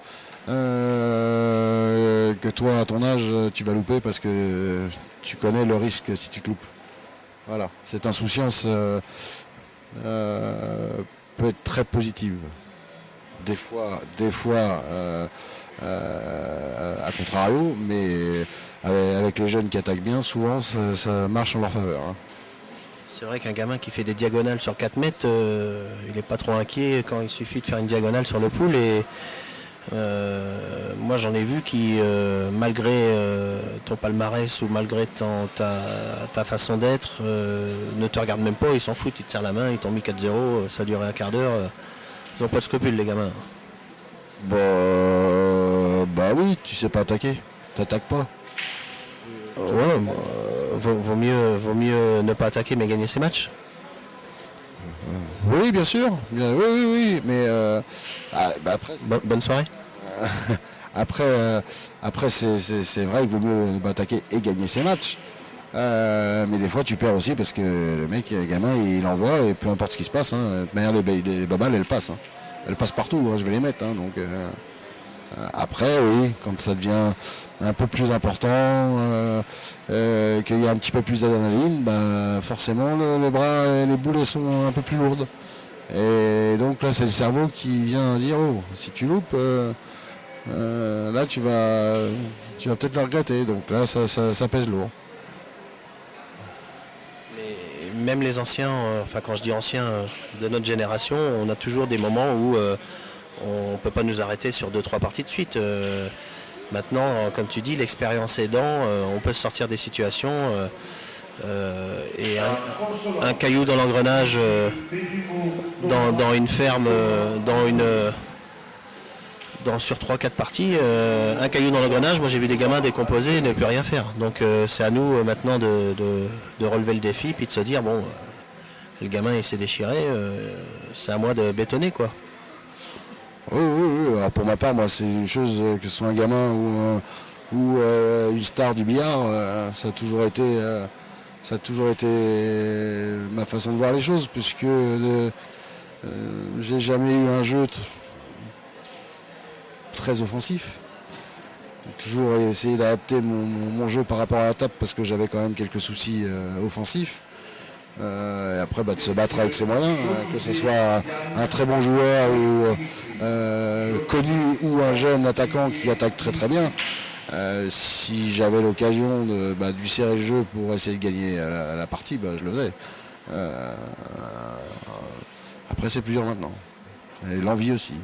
que toi à ton âge tu vas louper parce que tu connais le risque si tu te loupes. Voilà, cette insouciance peut être très positive. Des fois à contrario, mais avec les jeunes qui attaquent bien, souvent ça marche en leur faveur. Hein. C'est vrai qu'un gamin qui fait des diagonales sur 4 mètres, il n'est pas trop inquiet quand il suffit de faire une diagonale sur le pool et Moi j'en ai vu qui, malgré ton palmarès ou malgré ta façon d'être, ne te regardent même pas, ils s'en foutent, ils te serrent la main, ils t'ont mis 4-0, ça a duré un quart d'heure. Ils n'ont pas de scrupules les gamins. Bah oui, tu sais pas attaquer, t'attaques pas. Ouais, vaut mieux ne pas attaquer mais gagner ses matchs. Oui, bien sûr. Oui. Mais après, Bonne soirée. après c'est vrai qu'il vaut mieux ne pas attaquer et gagner ses matchs. Mais des fois, tu perds aussi parce que le gamin, il envoie et peu importe ce qui se passe. De toute manière, les babales, elles passent. Elles passent partout. Je vais les mettre. Donc après, oui, quand ça devient un peu plus important, qu'il y a un petit peu plus d'adrénaline, forcément le bras et les boules sont un peu plus lourdes. Et donc là c'est le cerveau qui vient dire oh, si tu loupes, là tu vas peut-être le regretter. Donc là ça pèse lourd. Mais même les anciens, enfin quand je dis anciens de notre génération, on a toujours des moments où on ne peut pas nous arrêter sur 2-3 parties de suite. Maintenant, comme tu dis, l'expérience aidant, on peut sortir des situations et un caillou dans l'engrenage dans une ferme, sur 3-4 parties, un caillou dans l'engrenage, moi j'ai vu des gamins décomposés et ne plus rien faire. Donc c'est à nous maintenant de relever le défi puis de se dire bon, le gamin il s'est déchiré, c'est à moi de bétonner quoi. Oui. Alors, pour ma part, moi, c'est une chose que ce soit un gamin ou une star du billard, ça a toujours été ma façon de voir les choses, puisque j'ai jamais eu un jeu très offensif. J'ai toujours essayé d'adapter mon jeu par rapport à la table parce que j'avais quand même quelques soucis offensifs. Et après de se battre avec ses moyens, que ce soit un très bon joueur ou connu ou un jeune attaquant qui attaque très très bien. Si j'avais l'occasion de lui serrer le jeu pour essayer de gagner la partie, je le faisais. Après c'est plus dur maintenant. Et l'envie aussi,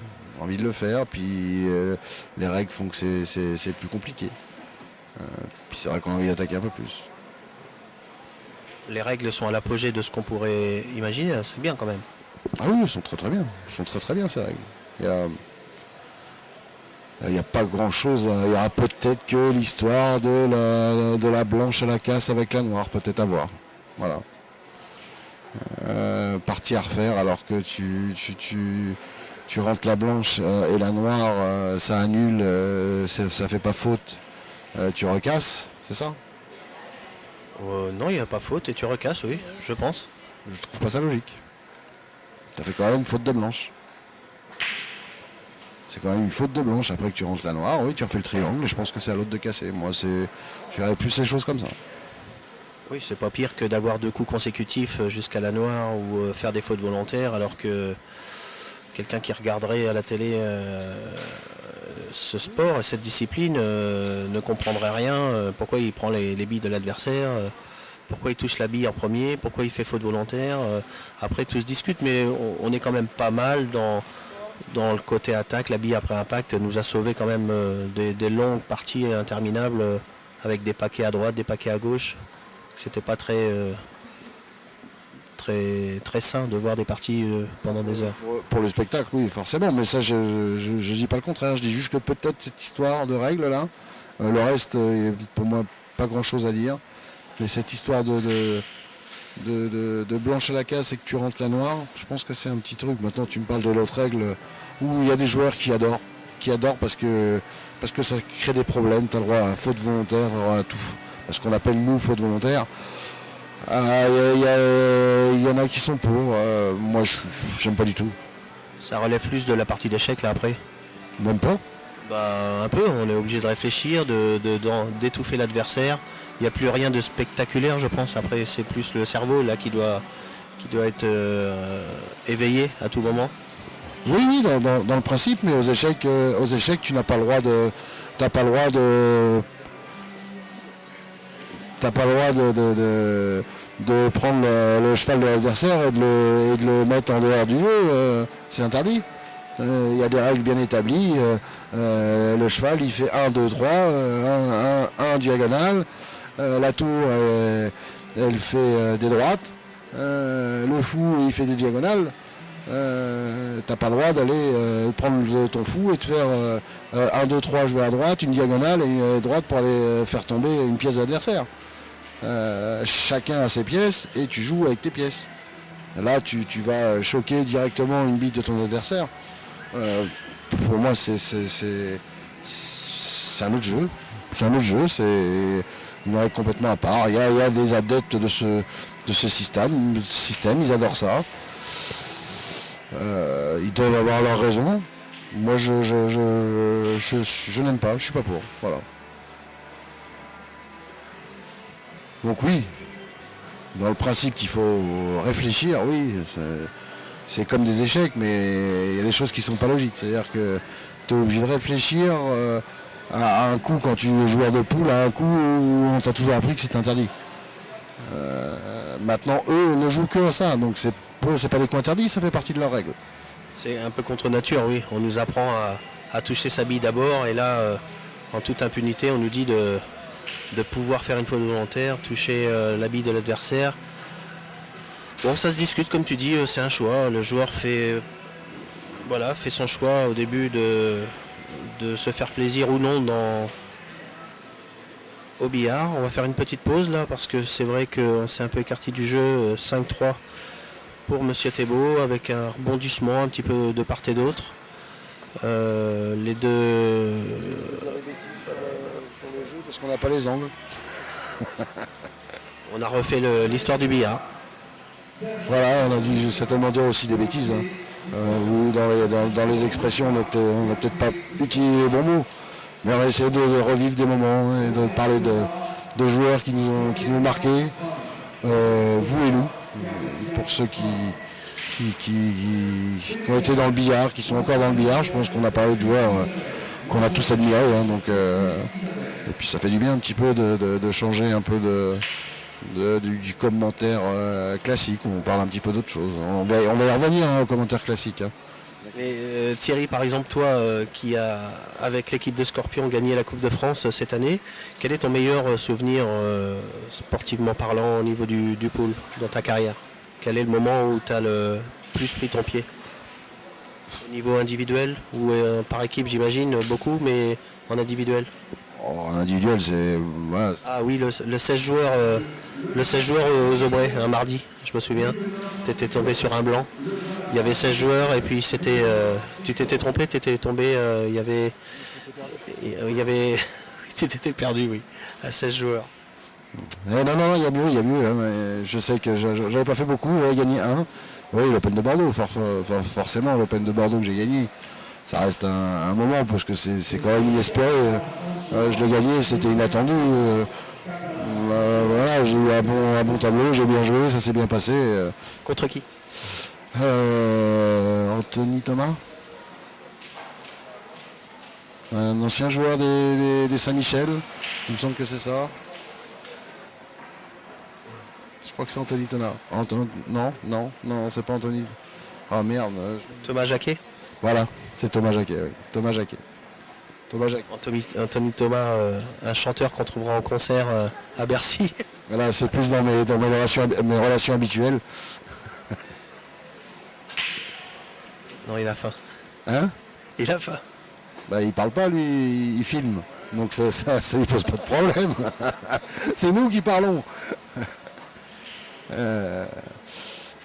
envie de le faire, puis les règles font que c'est plus compliqué. Puis c'est vrai qu'on a envie d'attaquer un peu plus. Les règles sont à l'apogée de ce qu'on pourrait imaginer, c'est bien quand même. Ah oui, elles sont très très bien. Elles sont très très bien ces règles. Il n'y a pas grand chose. Il y aura peut-être que l'histoire de la blanche à la casse avec la noire, peut-être à voir. Voilà. Partie à refaire alors que tu rentres la blanche et la noire, ça annule, ça fait pas faute. Tu recasses, c'est ça? Non, il n'y a pas faute et tu recasses, oui, je pense. Je trouve pas ça logique. Ça fait quand même une faute de blanche. C'est quand même une faute de blanche. Après que tu rentres la noire, oui, tu refais le triangle et je pense que c'est à l'autre de casser. Moi, je verrais plus les choses comme ça. Oui, c'est pas pire que d'avoir 2 coups consécutifs jusqu'à la noire ou faire des fautes volontaires alors que quelqu'un qui regarderait à la télé ce sport et cette discipline ne comprendrait rien. Pourquoi il prend les billes de l'adversaire, pourquoi il touche la bille en premier, pourquoi il fait faute volontaire. Après tout se discute, mais on est quand même pas mal dans le côté attaque. La bille après impact nous a sauvé quand même des longues parties interminables avec des paquets à droite, des paquets à gauche. C'était pas très sain de voir des parties pendant des heures. Pour le spectacle, oui, forcément, mais ça, je dis pas le contraire. Je dis juste que peut-être cette histoire de règles là, le reste, pour moi, pas grand-chose à dire. Mais cette histoire de blanche à la casse et que tu rentres la noire, je pense que c'est un petit truc. Maintenant, tu me parles de l'autre règle où il y a des joueurs qui adorent parce que ça crée des problèmes. Tu as le droit à faute volontaire, tu as le droit à tout. Ce qu'on appelle nous faute volontaire. Il y en a qui sont pour. Moi, j'aime pas du tout. Ça relève plus de la partie d'échecs là après? Même pas. Un peu. On est obligé de réfléchir, d'étouffer l'adversaire. Il n'y a plus rien de spectaculaire, je pense. Après, c'est plus le cerveau là qui doit être éveillé à tout moment. Oui, dans le principe, mais aux échecs, tu n'as pas le droit de. T'as pas le droit de prendre le cheval de l'adversaire et de le mettre en dehors du jeu. C'est interdit. Il y a des règles bien établies. Le cheval, il fait 1, 2, 3, un diagonal. La tour, elle fait des droites. Le fou, il fait des diagonales. T'as pas le droit d'aller prendre ton fou et de faire 1, 2, 3, je vais à droite, une diagonale et une droite pour aller faire tomber une pièce d'adversaire. Chacun a ses pièces et tu joues avec tes pièces. Là, tu vas choquer directement une bite de ton adversaire. Pour moi, c'est un autre jeu. C'est un autre jeu, c'est une règle complètement à part. Il y a des adeptes de ce système, ils adorent ça. Ils doivent avoir leur raison. Moi, je n'aime pas, je suis pas pour. Voilà. Donc oui, dans le principe qu'il faut réfléchir, oui, c'est comme des échecs, mais il y a des choses qui ne sont pas logiques. C'est-à-dire que tu es obligé de réfléchir à un coup quand tu es joueur de poule, à un coup où on t'a toujours appris que c'est interdit. Maintenant, eux ne jouent que à ça, donc c'est pas des coups interdits, ça fait partie de leurs règles. C'est un peu contre nature, oui. On nous apprend à toucher sa bille d'abord, et là, en toute impunité, on nous dit de pouvoir faire une faute volontaire, toucher la bille de l'adversaire. Bon, ça se discute, comme tu dis, c'est un choix. Le joueur fait son choix au début de se faire plaisir ou non au billard. On va faire une petite pause là, parce que c'est vrai qu'on s'est un peu écarté du jeu. 5-3 pour Monsieur Thébault, avec un rebondissement un petit peu de part et d'autre. Les deux... Vous avez des bêtises sur le jeu parce qu'on n'a pas les angles. On a refait l'histoire du billard. Voilà, on a dû certainement dire aussi des bêtises. Ou dans les expressions, on n'a peut-être pas utilisé les bons mots. Mais on a essayé de revivre des moments et de parler de joueurs qui nous ont marqués, vous et nous, pour ceux qui ont été dans le billard, qui sont encore dans le billard. Je pense qu'on a parlé de joueurs qu'on a tous admirés. Et puis ça fait du bien un petit peu de changer un peu du commentaire classique. On parle un petit peu d'autre chose. On va y revenir au commentaire classique. Et Thierry, par exemple, toi qui a, avec l'équipe de Scorpion, gagné la Coupe de France cette année, quel est ton meilleur souvenir sportivement parlant au niveau du pool dans ta carrière? Quel est le moment où tu as le plus pris ton pied? Au niveau individuel ou par équipe, j'imagine, beaucoup, mais en individuel? En individuel, c'est... Voilà. Ah oui, le 16 joueurs aux Aubrais, un mardi, je me souviens. Tu étais tombé sur un blanc. Il y avait 16 joueurs et puis c'était... tu t'étais trompé, tu étais tombé... il y avait... tu t'étais perdu, oui, à 16 joueurs. Non, il y a mieux. Mais je sais que j'avais pas fait beaucoup, j'avais gagné un. Oui, l'Open de Bordeaux, forcément, l'Open de Bordeaux que j'ai gagné. Ça reste un moment parce que c'est quand même inespéré. Je l'ai gagné, c'était inattendu. Voilà, j'ai eu un bon tableau, j'ai bien joué, ça s'est bien passé. Contre qui? Anthony Thomas, un ancien joueur des Saint-Michel, il me semble que c'est ça. Je crois que c'est Anthony Thomas. Non, c'est pas Anthony. Ah merde. Thomas Jacquet? Voilà, c'est Thomas Jacquet, oui. Thomas Jacquet. Anthony Thomas, un chanteur qu'on trouvera en concert à Bercy. Voilà, c'est plus dans mes relations habituelles. Non, il a faim. Hein? Il a faim. Bah, il parle pas, lui, il filme. Donc ça lui pose pas de problème. C'est nous qui parlons.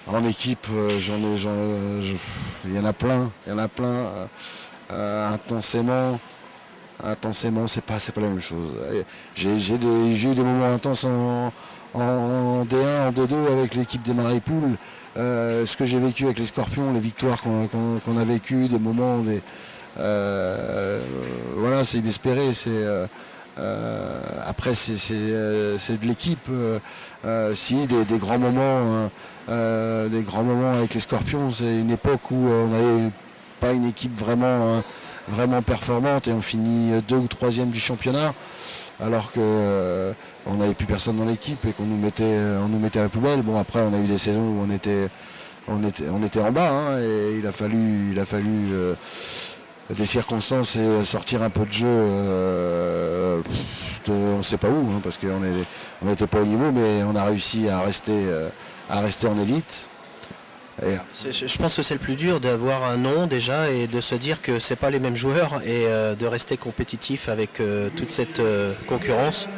En équipe, il y en a plein. Intensément, c'est pas la même chose. J'ai eu des moments intenses en D1, en D2 avec l'équipe des Marais-Poules. Ce que j'ai vécu avec les Scorpions, les victoires qu'on a vécues, des moments, voilà, c'est inespéré. Après, c'est de l'équipe. Si des grands moments, avec les Scorpions, c'est une époque où on n'avait pas une équipe vraiment performante et on finit 2e ou 3e du championnat, alors que on n'avait plus personne dans l'équipe et qu'on nous mettait à la poubelle. Bon, après, on a eu des saisons où on était on était en bas, hein, et il a fallu des circonstances et sortir un peu de jeu, on ne sait pas où, hein, parce qu'on n'était pas au niveau, mais on a réussi à rester en élite. Et Je pense que c'est le plus dur d'avoir un nom déjà et de se dire que c'est pas les mêmes joueurs et de rester compétitif avec toute cette concurrence.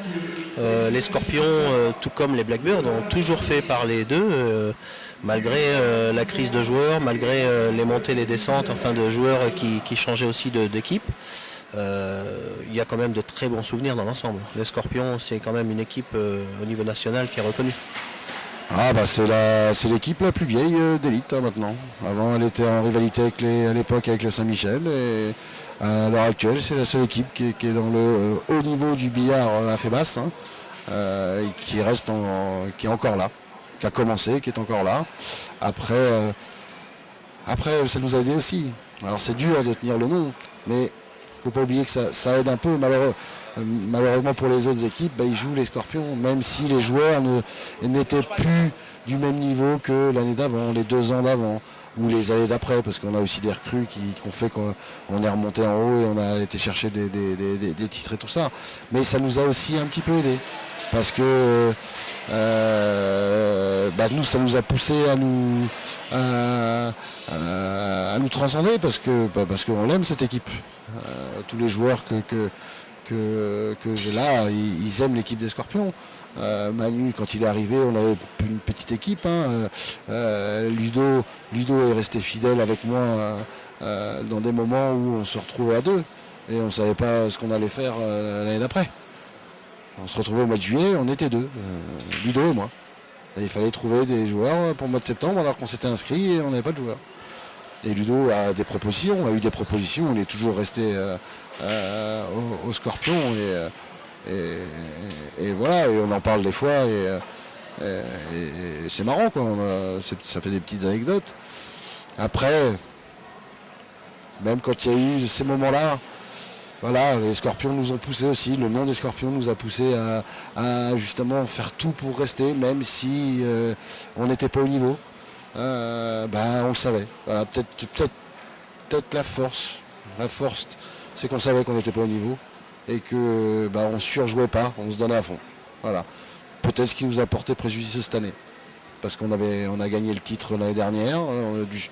Les Scorpions, tout comme les Blackbirds, ont toujours fait parler d'eux, malgré la crise de joueurs, malgré les montées, les descentes, enfin de joueurs qui changeaient aussi d'équipe. Il y a quand même de très bons souvenirs dans l'ensemble. Les Scorpions, c'est quand même une équipe au niveau national qui est reconnue. Ah bah c'est l'équipe la plus vieille d'élite hein, maintenant. Avant elle était en rivalité à l'époque avec le Saint-Michel et à l'heure actuelle c'est la seule équipe qui est dans le haut niveau du billard à Fébas, hein, qui est encore là, qui a commencé, qui est encore là. Après ça nous a aidé aussi. Alors c'est dur de tenir le nom, mais il ne faut pas oublier que ça aide un peu. Malheureusement pour les autres équipes, ils jouent les Scorpions, même si les joueurs n'étaient plus du même niveau que l'année d'avant, les 2 ans d'avant, ou les années d'après, parce qu'on a aussi des recrues qui ont fait qu'on est remonté en haut et on a été chercher des titres et tout ça. Mais ça nous a aussi un petit peu aidé, parce que nous, ça nous a poussé à nous transcender, parce qu'on l'aime cette équipe. Tous les joueurs que j'ai là, ils aiment l'équipe des Scorpions. Manu, quand il est arrivé, on avait une petite équipe. Hein. Ludo est resté fidèle avec moi dans des moments où on se retrouvait à 2 et on ne savait pas ce qu'on allait faire l'année d'après. On se retrouvait au mois de juillet, on était 2, Ludo et moi. Et il fallait trouver des joueurs pour le mois de septembre alors qu'on s'était inscrit et on n'avait pas de joueurs. Et Ludo a eu des propositions, on est toujours resté au Scorpion et voilà, et on en parle des fois et c'est marrant quoi, ça fait des petites anecdotes. Après, même quand il y a eu ces moments-là, voilà, les Scorpions nous ont poussé aussi, le nom des Scorpions nous a poussé à justement faire tout pour rester, même si on n'était pas au niveau. On le savait. Voilà, peut-être la force, c'est qu'on savait qu'on n'était pas au niveau et que on surjouait pas, on se donnait à fond. Voilà. Peut-être ce qui nous a porté préjudice cette année, parce qu'on a gagné le titre l'année dernière,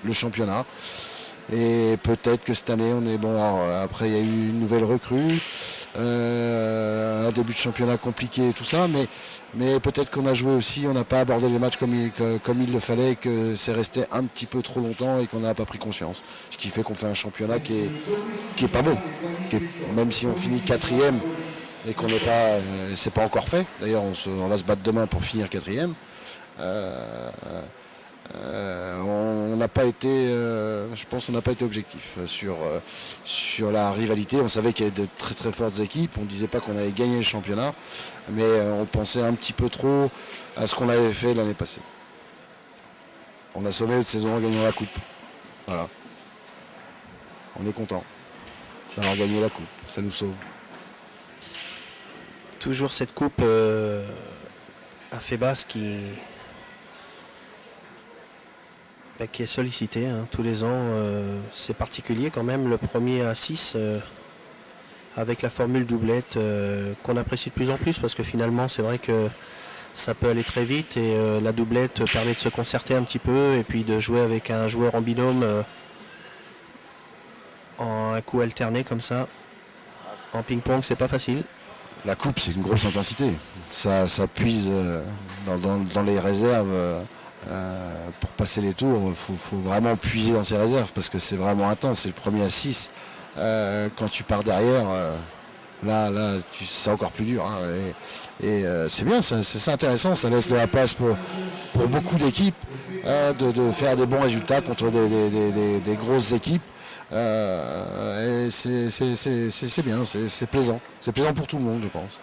le championnat. Et peut-être que cette année on est bon. Alors, après il y a eu une nouvelle recrue, un début de championnat compliqué et tout ça, mais peut-être qu'on a joué aussi, on n'a pas abordé les matchs comme il le fallait, que c'est resté un petit peu trop longtemps et qu'on n'a pas pris conscience. Ce qui fait qu'on fait un championnat qui est pas bon. Même si on finit 4e et qu'on n'est pas, c'est pas encore fait. D'ailleurs on va se battre demain pour finir 4e. On n'a pas été, je pense, on n'a pas été objectif sur la rivalité. On savait qu'il y avait de très très fortes équipes. On ne disait pas qu'on avait gagné le championnat, mais on pensait un petit peu trop à ce qu'on avait fait l'année passée. On a sauvé notre saison en gagnant la coupe. Voilà. On est content d'avoir gagné la coupe. Ça nous sauve. Toujours cette coupe à Fébas qui est sollicité hein, tous les ans. C'est particulier quand même, le premier à 6 avec la formule doublette qu'on apprécie de plus en plus, parce que finalement c'est vrai que ça peut aller très vite et la doublette permet de se concerter un petit peu et puis de jouer avec un joueur en binôme en un coup alterné comme ça. En ping-pong c'est pas facile. La coupe c'est une grosse intensité. Ça puise dans les réserves. Pour passer les tours, il faut vraiment puiser dans ses réserves parce que c'est vraiment intense. C'est le premier à 6. Quand tu pars derrière, là c'est encore plus dur. Hein, et c'est bien, c'est intéressant. Ça laisse de la place pour beaucoup d'équipes de faire des bons résultats contre des grosses équipes. Et c'est bien, c'est plaisant. C'est plaisant pour tout le monde, je pense.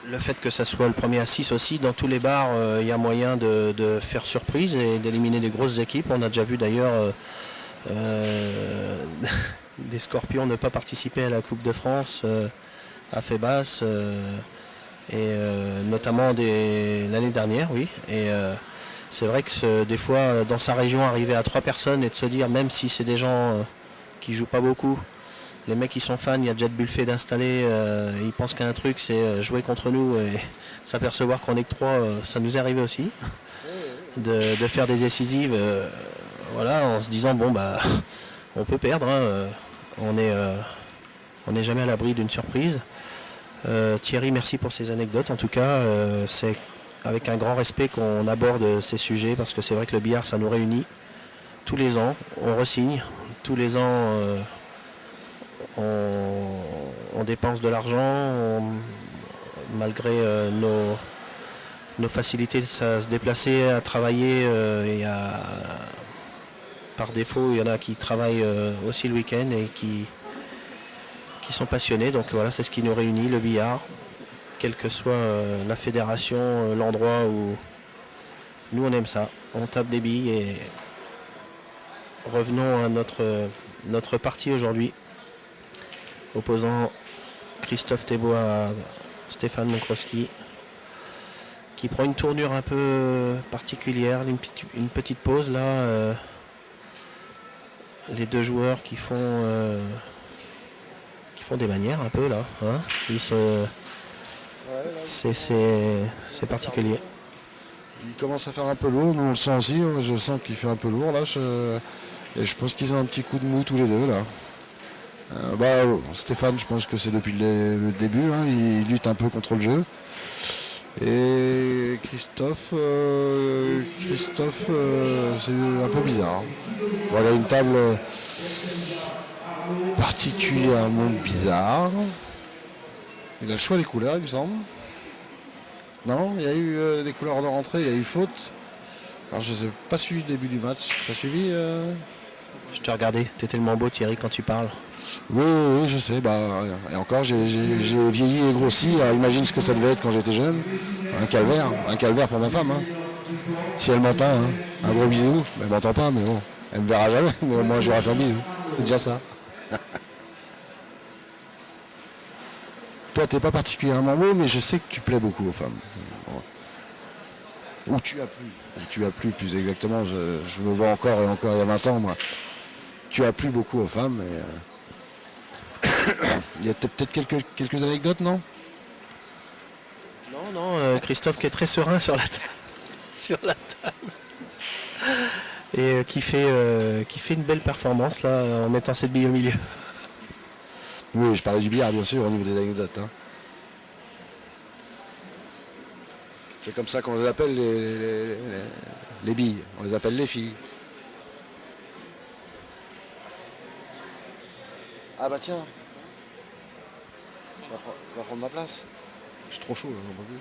Le fait que ça soit le premier à 6 aussi, dans tous les bars, il y a moyen de faire surprise et d'éliminer des grosses équipes. On a déjà vu d'ailleurs des Scorpions ne pas participer à la Coupe de France à Fébas, et notamment l'année dernière, oui. Et c'est vrai que des fois, dans sa région, arriver à 3 personnes et de se dire, même si c'est des gens qui jouent pas beaucoup, les mecs qui sont fans, il y a déjà de buffet d'installer, ils pensent qu'un truc c'est jouer contre nous et s'apercevoir qu'on est que 3, ça nous est arrivé aussi. De faire des décisives voilà, en se disant bon bah on peut perdre, hein, on n'est jamais à l'abri d'une surprise. Thierry, merci pour ces anecdotes. En tout cas, c'est avec un grand respect qu'on aborde ces sujets parce que c'est vrai que le billard ça nous réunit tous les ans, on re-signe, tous les ans on dépense de l'argent, malgré nos facilités à se déplacer, à travailler par défaut, il y en a qui travaillent aussi le week-end et qui sont passionnés. Donc voilà, c'est ce qui nous réunit, le billard, quelle que soit la fédération, l'endroit où nous on aime ça. On tape des billes et revenons à notre partie aujourd'hui, opposant Christophe Thébault à Stéphane Moncrosky, qui prend une tournure un peu particulière, une petite pause là. Les deux joueurs qui font des manières un peu là. Hein, c'est particulier. Il commence à faire un peu lourd, nous on le sent aussi, je sens qu'il fait un peu lourd là. Et je pense qu'ils ont un petit coup de mou tous les deux là. Stéphane, je pense que c'est depuis le début, hein, il lutte un peu contre le jeu. Et Christophe, c'est un peu bizarre. Voilà une table particulièrement bizarre. Il a le choix des couleurs, il me semble. Non, il y a eu des couleurs de rentrée, il y a eu faute. Alors je n'ai pas suivi le début du match. T'as suivi Je te regardais, t'es tellement beau Thierry quand tu parles. Oui, je sais. Et encore, j'ai vieilli et grossi. Alors imagine ce que ça devait être quand j'étais jeune. Un calvaire pour ma femme. Hein. Si elle m'entend, hein. Un gros bisou. Elle m'entend pas, mais bon, elle me verra jamais. Mais au moins, je lui aurai fait un bisou. C'est déjà ça. Toi, t'es pas particulièrement beau, mais je sais que tu plais beaucoup aux femmes. Ou tu as plu. Tu as plu, plus exactement. Je me vois encore et encore il y a 20 ans, moi. Tu as plu beaucoup aux femmes. Et, il y a peut-être quelques anecdotes, non? Non, Christophe qui est très serein sur la table. Et qui fait une belle performance là en mettant cette bille au milieu. Oui, je parlais du billard bien sûr au niveau des anecdotes. Hein. C'est comme ça qu'on les appelle les billes, on les appelle les filles. Ah bah tiens, on va prendre ma place. Je suis trop chaud là, j'en peux plus.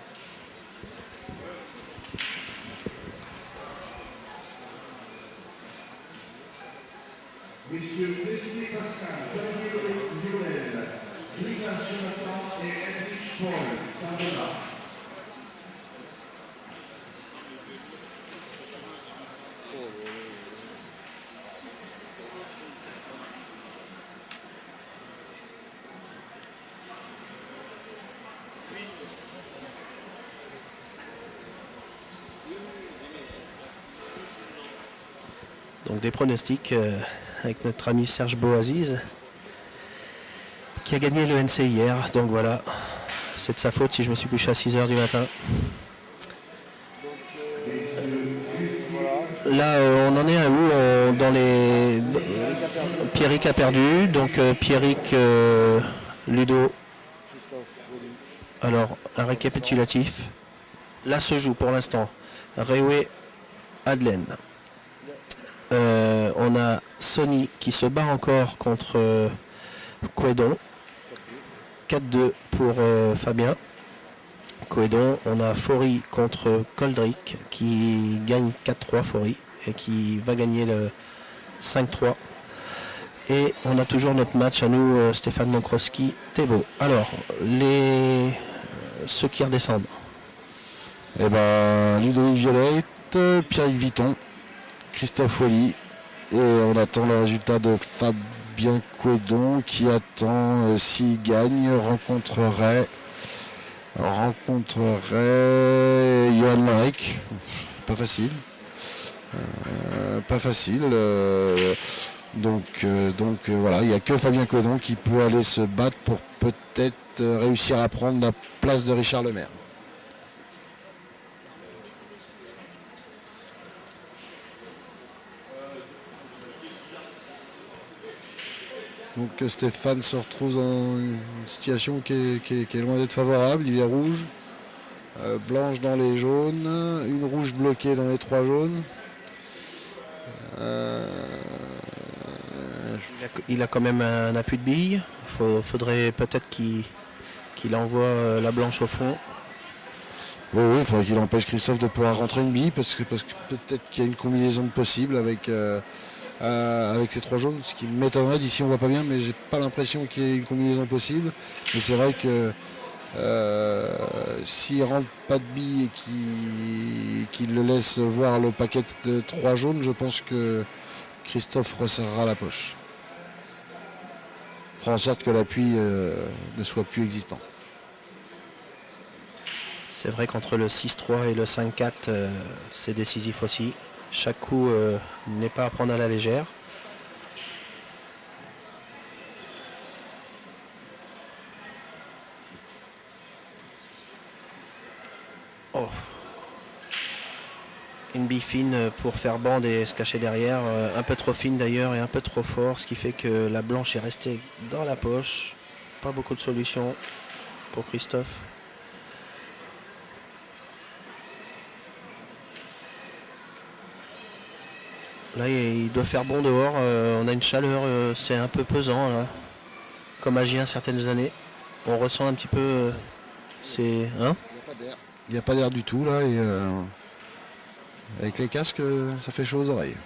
Messieurs Leslie Pascal, Daniel Lionel, Nicolas Jonathan et Henrik Paul, Tandela. Donc des pronostics avec notre ami Serge Boaziz qui a gagné le NC hier. Donc voilà, c'est de sa faute si je me suis couché à 6h du matin. Là on en est à où dans les... Pierrick a perdu, donc Pierrick, Ludo. Alors un récapitulatif. Là se joue pour l'instant Rewe Adelaine. On a Sony qui se bat encore contre Couedon. 4-2 pour Fabien. Couedon. On a Faury contre Coldric qui gagne 4-3 Faury et qui va gagner le 5-3. Et on a toujours notre match à nous, Stéphane Moncrosky, Thébault. Alors, ceux qui redescendent. Eh ben, Ludovic Violette, Pierre-Yves Vitton, Christophe Wally, et on attend le résultat de Fabien Couedon qui attend, s'il gagne, rencontrerait Johan Marek. Pas facile. Pas facile. Voilà, il n'y a que Fabien Codon qui peut aller se battre pour peut-être réussir à prendre la place de Richard Lemaire. Donc Stéphane se retrouve dans une situation qui est loin d'être favorable. Il est rouge, blanche dans les jaunes, une rouge bloquée dans les 3 jaunes. Il a quand même un appui de bille. Faudrait peut-être qu'il envoie la blanche au fond. Oui, il faudrait qu'il empêche Christophe de pouvoir rentrer une bille parce que peut-être qu'il y a une combinaison possible avec ces 3 jaunes, ce qui m'étonnerait. D'ici on voit pas bien, mais j'ai pas l'impression qu'il y ait une combinaison possible. Mais c'est vrai que s'il rentre pas de bille et qu'il le laisse voir le paquet de 3 jaunes, je pense que Christophe resserrera la poche. Fera en sorte que l'appui ne soit plus existant. C'est vrai qu'entre le 6-3 et le 5-4, c'est décisif aussi. Chaque coup n'est pas à prendre à la légère. Oh. Une bille fine pour faire bande et se cacher derrière. Un peu trop fine d'ailleurs et un peu trop fort, ce qui fait que la blanche est restée dans la poche. Pas beaucoup de solutions pour Christophe. Là, il doit faire bon dehors. On a une chaleur, c'est un peu pesant, là. Comme à Gien certaines années. On ressent un petit peu... c'est... Hein ? Il n'y a pas d'air du tout, là. Et, avec les casques, ça fait chaud aux oreilles.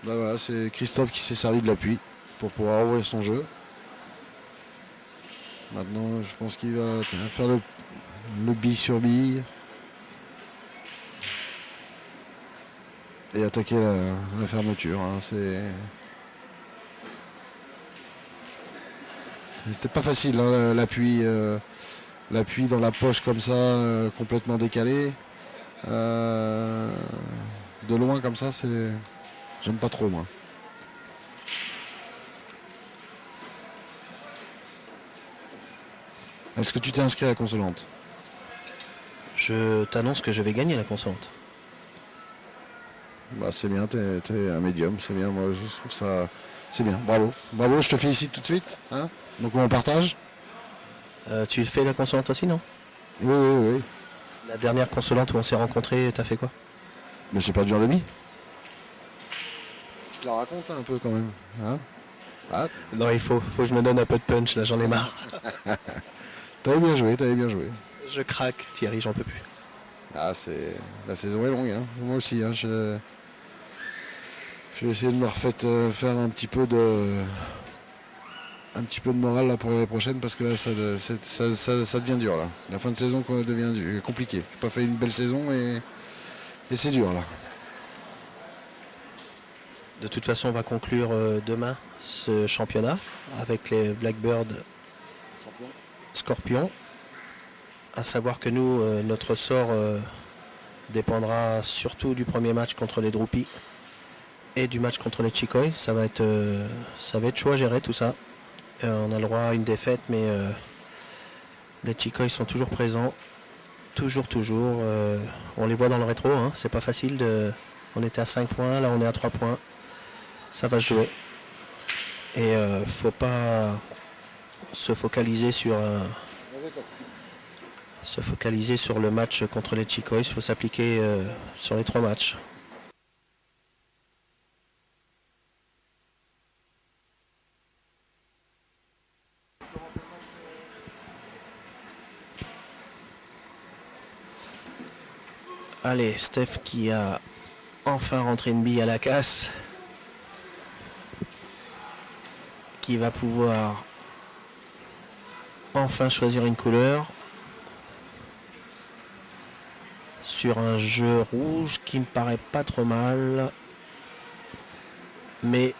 Là, voilà, c'est Christophe qui s'est servi de l'appui pour pouvoir ouvrir son jeu. Maintenant, je pense qu'il va faire le bille sur bille et attaquer la fermeture. Hein. C'était pas facile, hein, l'appui dans la poche comme ça, complètement décalé. De loin comme ça, j'aime pas trop, moi. Est-ce que tu t'es inscrit à la consolante ? Je t'annonce que je vais gagner la consolante. Bah, c'est bien, t'es un médium, c'est bien. Moi, je trouve ça... C'est bien, bravo. Bravo, je te félicite tout de suite. Hein. Donc on partage. Tu fais la consolante aussi, non ? Oui. La dernière consolante où on s'est rencontrés, t'as fait quoi ? Mais j'ai pas du demi. Je te la raconte un peu quand même. Hein. Non, il faut que je me donne un peu de punch, là, j'en ai marre. T'avais bien joué. Je craque, Thierry, j'en peux plus. La saison est longue, hein. Moi aussi. Hein. Je vais essayer de me faire un petit peu de morale là, pour les prochaines parce que là ça devient dur là. La fin de saison devient compliqué. J'ai pas fait une belle saison et c'est dur là. De toute façon, on va conclure demain ce championnat avec les Blackbird Scorpions. À savoir que nous, notre sort dépendra surtout du premier match contre les Droupies et du match contre les Chikoy. Ça va être chaud à gérer tout ça. On a le droit à une défaite, mais les Chikoy sont toujours présents. Toujours. On les voit dans le rétro, hein. C'est pas facile. On était à 5 points, là on est à 3 points. Ça va se jouer. Et faut pas se focaliser sur le match contre les Chikoy. Il faut s'appliquer sur les 3 matchs. Allez, Steph qui a enfin rentré une bille à la casse. Qui va pouvoir enfin choisir une couleur. Sur un jeu rouge qui me paraît pas trop mal. Mais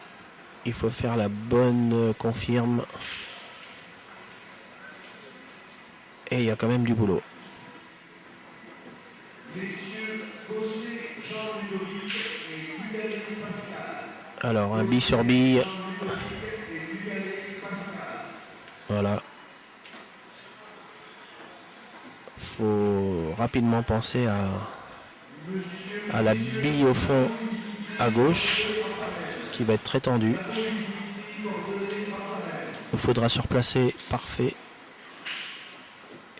il faut faire la bonne confirme. Et il y a quand même du boulot. Alors un bille sur bille. Voilà. Faut rapidement penser à la bille au fond à gauche qui va être très tendue. Il faudra se replacer parfait.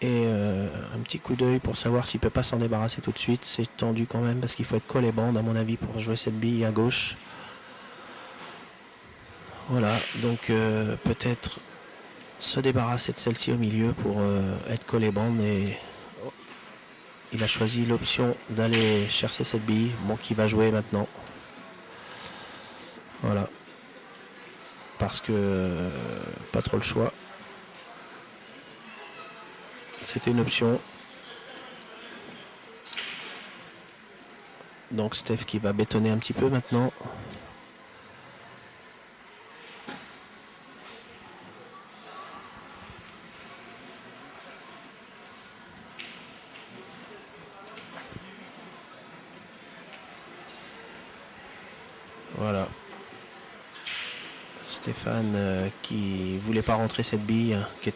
Et un petit coup d'œil pour savoir s'il ne peut pas s'en débarrasser tout de suite. C'est tendu quand même parce qu'il faut être collé bande à mon avis pour jouer cette bille à gauche. Voilà, donc peut-être se débarrasser de celle-ci au milieu pour être collé bande. Et il a choisi l'option d'aller chercher cette bille, bon, qui va jouer maintenant. Voilà. Parce que pas trop le choix. C'était une option. Donc Steph qui va bétonner un petit peu maintenant. Voilà. Stéphane qui voulait pas rentrer cette bille, qui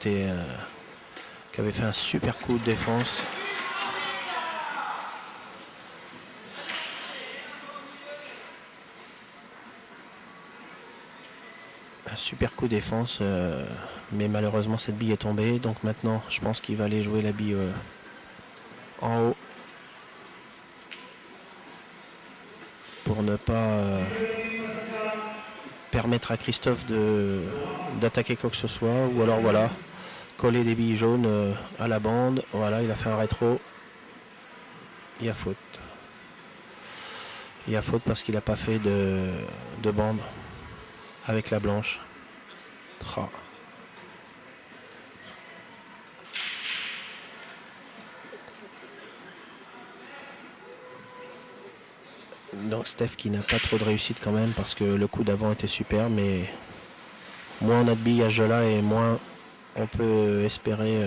avait fait un super coup de défense. Un super coup de défense, mais malheureusement cette bille est tombée. Donc maintenant, je pense qu'il va aller jouer la bille en haut pour ne pas permettre à Christophe d'attaquer quoi que ce soit. Ou alors voilà, coller des billes jaunes à la bande. Voilà, il a fait un rétro. Il y a faute. Il y a faute parce qu'il n'a pas fait de bande avec la blanche. Ah. Donc Steph qui n'a pas trop de réussite quand même parce que le coup d'avant était super, mais moins on a de billes à ce jeu-là et moins on peut espérer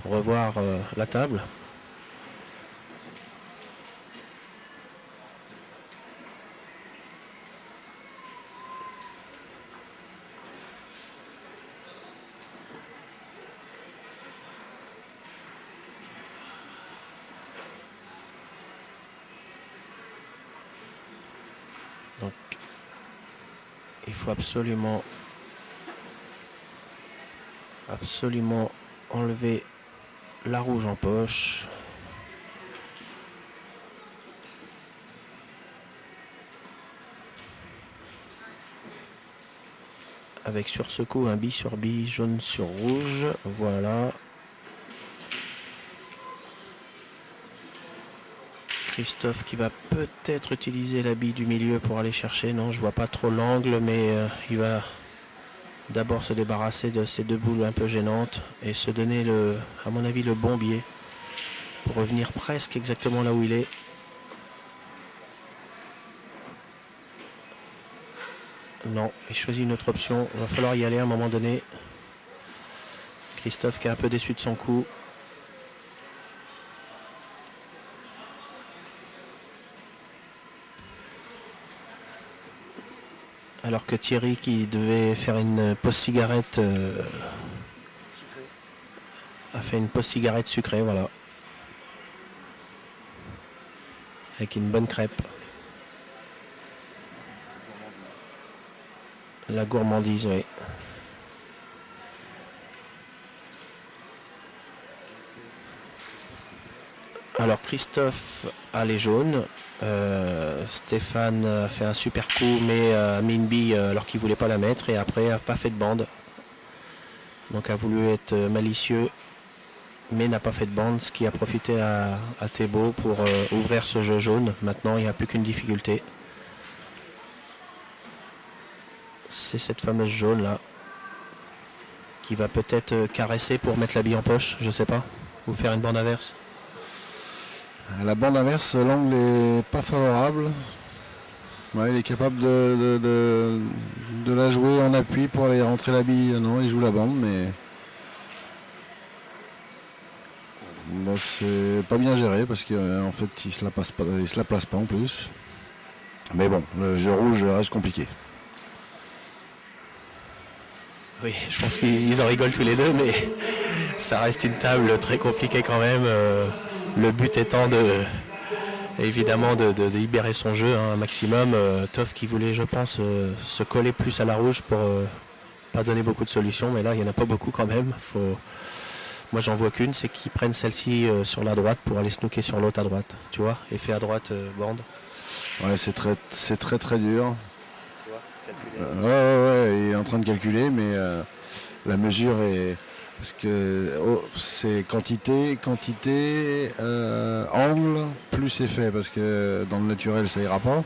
revoir la table. Donc il faut absolument enlever la rouge en poche. Avec sur ce coup un bille sur bille, jaune sur rouge. Voilà. Christophe qui va peut-être utiliser la bille du milieu pour aller chercher. Non, je vois pas trop l'angle, mais il va d'abord se débarrasser de ces deux boules un peu gênantes et se donner, à mon avis, le bon biais pour revenir presque exactement là où il est. Non, il choisit une autre option. Il va falloir y aller à un moment donné. Christophe qui est un peu déçu de son coup. Alors que Thierry qui devait faire une pause cigarette a fait une pause cigarette sucrée, voilà. Avec une bonne crêpe. La gourmandise, oui. Alors Christophe a les jaunes. Stéphane a fait un super coup mais a mis une bille alors qu'il ne voulait pas la mettre et après n'a pas fait de bande. Donc a voulu être malicieux mais n'a pas fait de bande, ce qui a profité à Thébault pour ouvrir ce jeu jaune. Maintenant il n'y a plus qu'une difficulté. C'est cette fameuse jaune là qui va peut-être caresser pour mettre la bille en poche, je sais pas, ou faire une bande inverse. À la bande inverse, l'angle est pas favorable. Ouais, il est capable de la jouer en appui pour aller rentrer la bille. Non, il joue la bande, mais Bah, c'est pas bien géré parce qu'en fait il se la place pas en plus. Mais bon, le jeu rouge reste compliqué. Oui, je pense qu'ils en rigolent tous les deux, mais ça reste une table très compliquée quand même. Le but étant évidemment de libérer son jeu un maximum. Toff qui voulait, je pense, se coller plus à la rouge pour pas donner beaucoup de solutions, mais là il n'y en a pas beaucoup quand même. Moi j'en vois qu'une, c'est qu'ils prennent celle-ci sur la droite pour aller snooker sur l'autre à droite, tu vois, effet à droite, bande. Ouais, c'est très dur. Ouais, il est en train de calculer, mais la mesure est... Parce que c'est quantité, angle, plus effet, parce que dans le naturel ça ira pas.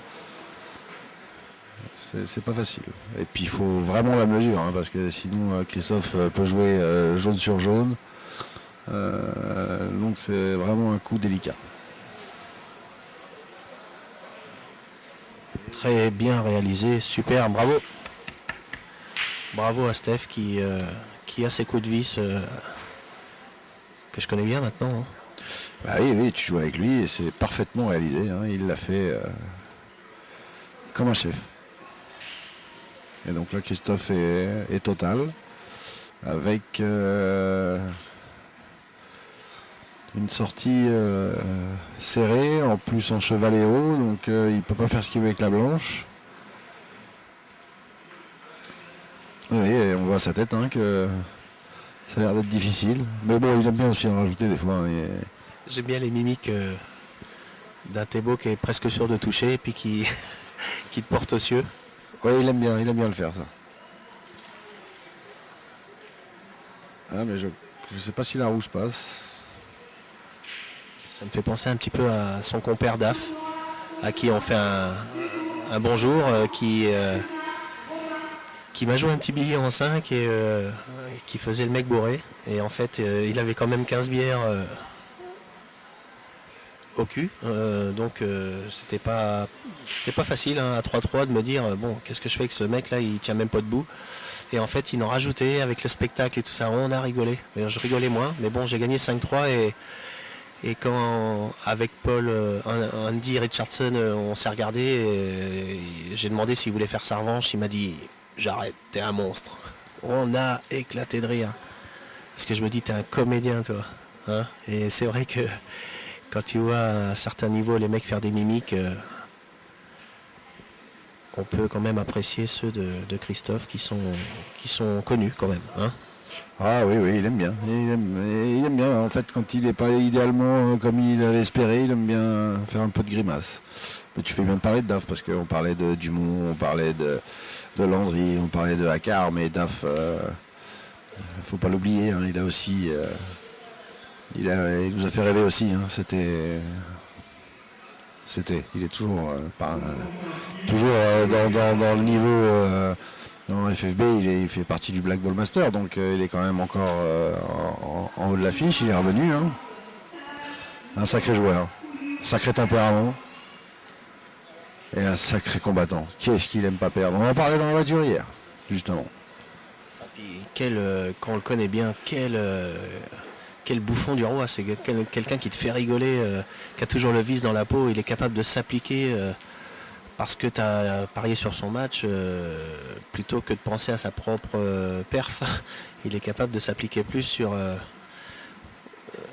C'est pas facile. Et puis il faut vraiment la mesure, hein, parce que sinon Christophe peut jouer jaune sur jaune. Donc c'est vraiment un coup délicat. Très bien réalisé, super, bravo. Bravo à Steph qui a ses coups de vis que je connais bien maintenant. Hein. Bah oui, tu joues avec lui et c'est parfaitement réalisé. Hein. Il l'a fait comme un chef. Et donc là, Christophe est total avec une sortie serrée, en plus en chevalet haut, donc il peut pas faire ce qu'il veut avec la blanche. Oui, et on voit à sa tête hein, que ça a l'air d'être difficile. Mais bon, il aime bien aussi en rajouter des fois. Hein, J'aime bien les mimiques d'un Thébault qui est presque sûr de toucher et puis qui te porte aux cieux. Oui, il aime bien le faire ça. Ah, mais je sais pas si la rouge passe. Ça me fait penser un petit peu à son compère Daf, à qui on fait un bonjour, qui m'a joué un petit billet en 5 et qui faisait le mec bourré. Et en fait, il avait quand même 15 bières au cul. Donc c'était pas facile hein, à 3-3 de me dire bon, qu'est-ce que je fais avec ce mec là, il tient même pas debout. Et en fait, ils n'ont rajouté avec le spectacle et tout ça, on a rigolé. Mais je rigolais moins, mais bon, j'ai gagné 5-3 et quand avec Paul, Andy Richardson, on s'est regardé, et j'ai demandé s'il voulait faire sa revanche, il m'a dit j'arrête, t'es un monstre. On a éclaté de rire. Parce que je me dis t'es un comédien toi. Hein, et c'est vrai que quand tu vois à un certain niveau les mecs faire des mimiques, on peut quand même apprécier ceux de Christophe qui sont connus quand même. Hein. Ah oui, il aime bien. Il aime bien. En fait, quand il n'est pas idéalement comme il avait espéré, il aime bien faire un peu de grimace. Mais tu fais bien de parler de Daf, parce qu'on parlait de Dumont, on parlait de Landry, on parlait de Hakar, mais Daf, faut pas l'oublier, hein, il a aussi... il nous a fait rêver aussi. Hein, il est toujours, dans le niveau... En FFB, il fait partie du Black Ball Master, donc il est quand même encore en haut de l'affiche, il est revenu. Hein. Un sacré joueur, sacré tempérament et un sacré combattant. Qui est-ce qu'il aime pas perdre? On en parlait dans la voiture hier, justement. Et puis, quand on le connaît bien, quel bouffon du roi, c'est quelqu'un qui te fait rigoler, qui a toujours le vice dans la peau, il est capable de s'appliquer... parce que tu as parié sur son match, plutôt que de penser à sa propre perf, il est capable de s'appliquer plus sur...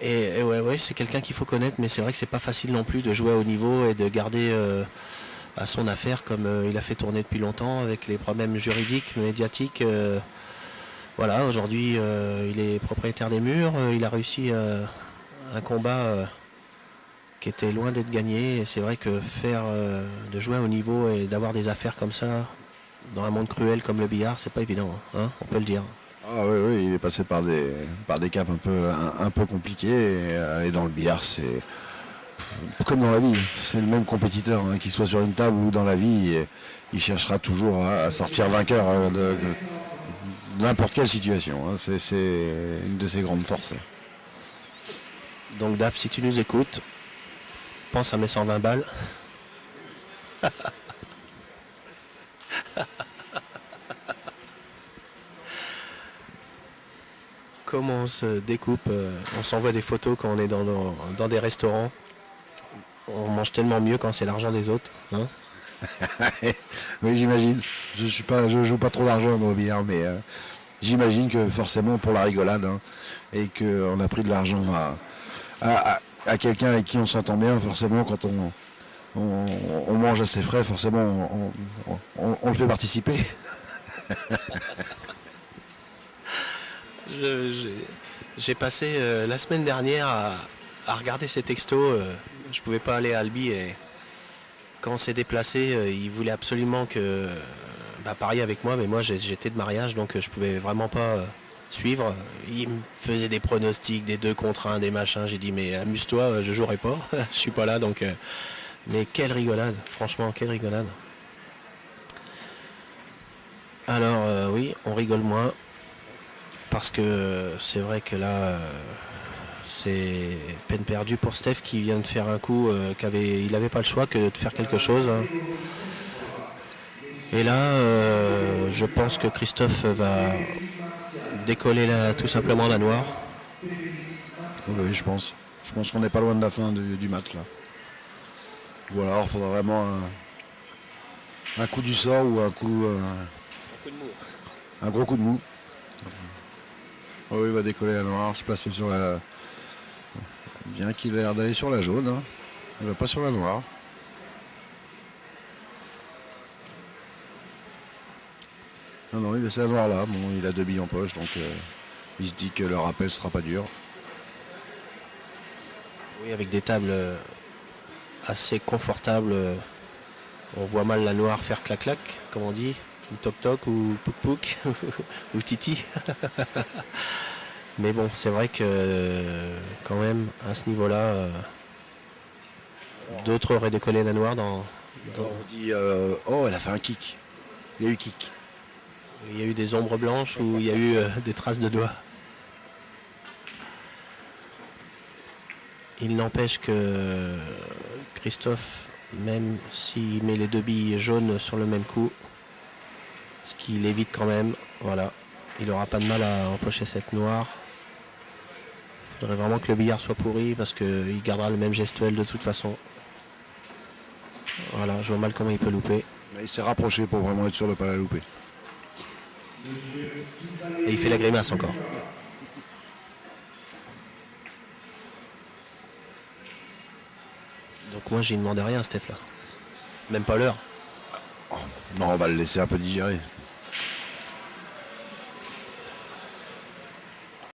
Et ouais, c'est quelqu'un qu'il faut connaître, mais c'est vrai que c'est pas facile non plus de jouer à haut niveau et de garder à son affaire comme il a fait tourner depuis longtemps avec les problèmes juridiques, médiatiques. Voilà, aujourd'hui il est propriétaire des murs, il a réussi un combat... qui était loin d'être gagné, et c'est vrai que de jouer à haut niveau et d'avoir des affaires comme ça dans un monde cruel comme le billard, c'est pas évident, hein, on peut le dire. Ah oui, il est passé par des caps un peu compliqués, et dans le billard, c'est comme dans la vie, c'est le même compétiteur, hein, qu'il soit sur une table ou dans la vie, il cherchera toujours à sortir vainqueur de n'importe quelle situation, hein, c'est une de ses grandes forces. Donc Daf, si tu nous écoutes, pense à mes 120 balles. comment on se découpe. On s'envoie des photos quand on est dans des restaurants. On mange tellement mieux quand c'est l'argent des autres. Hein. Oui, j'imagine. Je joue pas trop d'argent au billard, mais j'imagine que forcément pour la rigolade, hein, et qu'on a pris de l'argent à quelqu'un avec qui on s'entend bien, forcément quand on mange assez frais, forcément on le fait participer. J'ai passé la semaine dernière à regarder ces textos. Je pouvais pas aller à Albi et quand on s'est déplacé, il voulait absolument que parier avec moi, mais moi j'étais de mariage donc je pouvais vraiment pas suivre. Il me faisait des pronostics, des 2 contre 1, des machins. J'ai dit mais amuse-toi, je jouerai pas, je suis pas là donc. Mais quelle rigolade, franchement, quelle rigolade. Alors oui, on rigole moins parce que c'est vrai que là c'est peine perdue pour Steph qui vient de faire un coup il n'avait pas le choix que de faire quelque chose. Hein. Et là je pense que Christophe va décoller tout simplement la noire. Oui, je pense. Je pense qu'on n'est pas loin de la fin du match là. Ou alors il faudra vraiment un coup du sort ou un coup. Un gros coup de mou. Oui, il va décoller la noire, se placer sur la. Bien qu'il ait l'air d'aller sur la jaune. Hein. Il va pas sur la noire. Non, il laisse la noire là. Bon, il a 2 billes en poche, donc il se dit que le rappel sera pas dur. Oui, avec des tables assez confortables. On voit mal la noire faire clac-clac, comme on dit, ou toc-toc, ou pouk-pouk, ou titi. Mais bon, c'est vrai que quand même, à ce niveau-là, d'autres auraient décollé la noire dans... On dit oh, elle a fait un kick. Il y a eu kick. Il y a eu des ombres blanches ou il y a eu des traces de doigts. Il n'empêche que Christophe, même s'il met les 2 billes jaunes sur le même coup, ce qui l'évite quand même, voilà, il n'aura pas de mal à empocher cette noire. Il faudrait vraiment que le billard soit pourri parce qu'il gardera le même gestuel de toute façon. Voilà, je vois mal comment il peut louper. Mais il s'est rapproché pour vraiment être sûr de ne pas la louper. Et il fait la grimace encore. Donc moi j'ai demandé rien à Steph là. Même pas l'heure. Non, on va le laisser un peu digérer.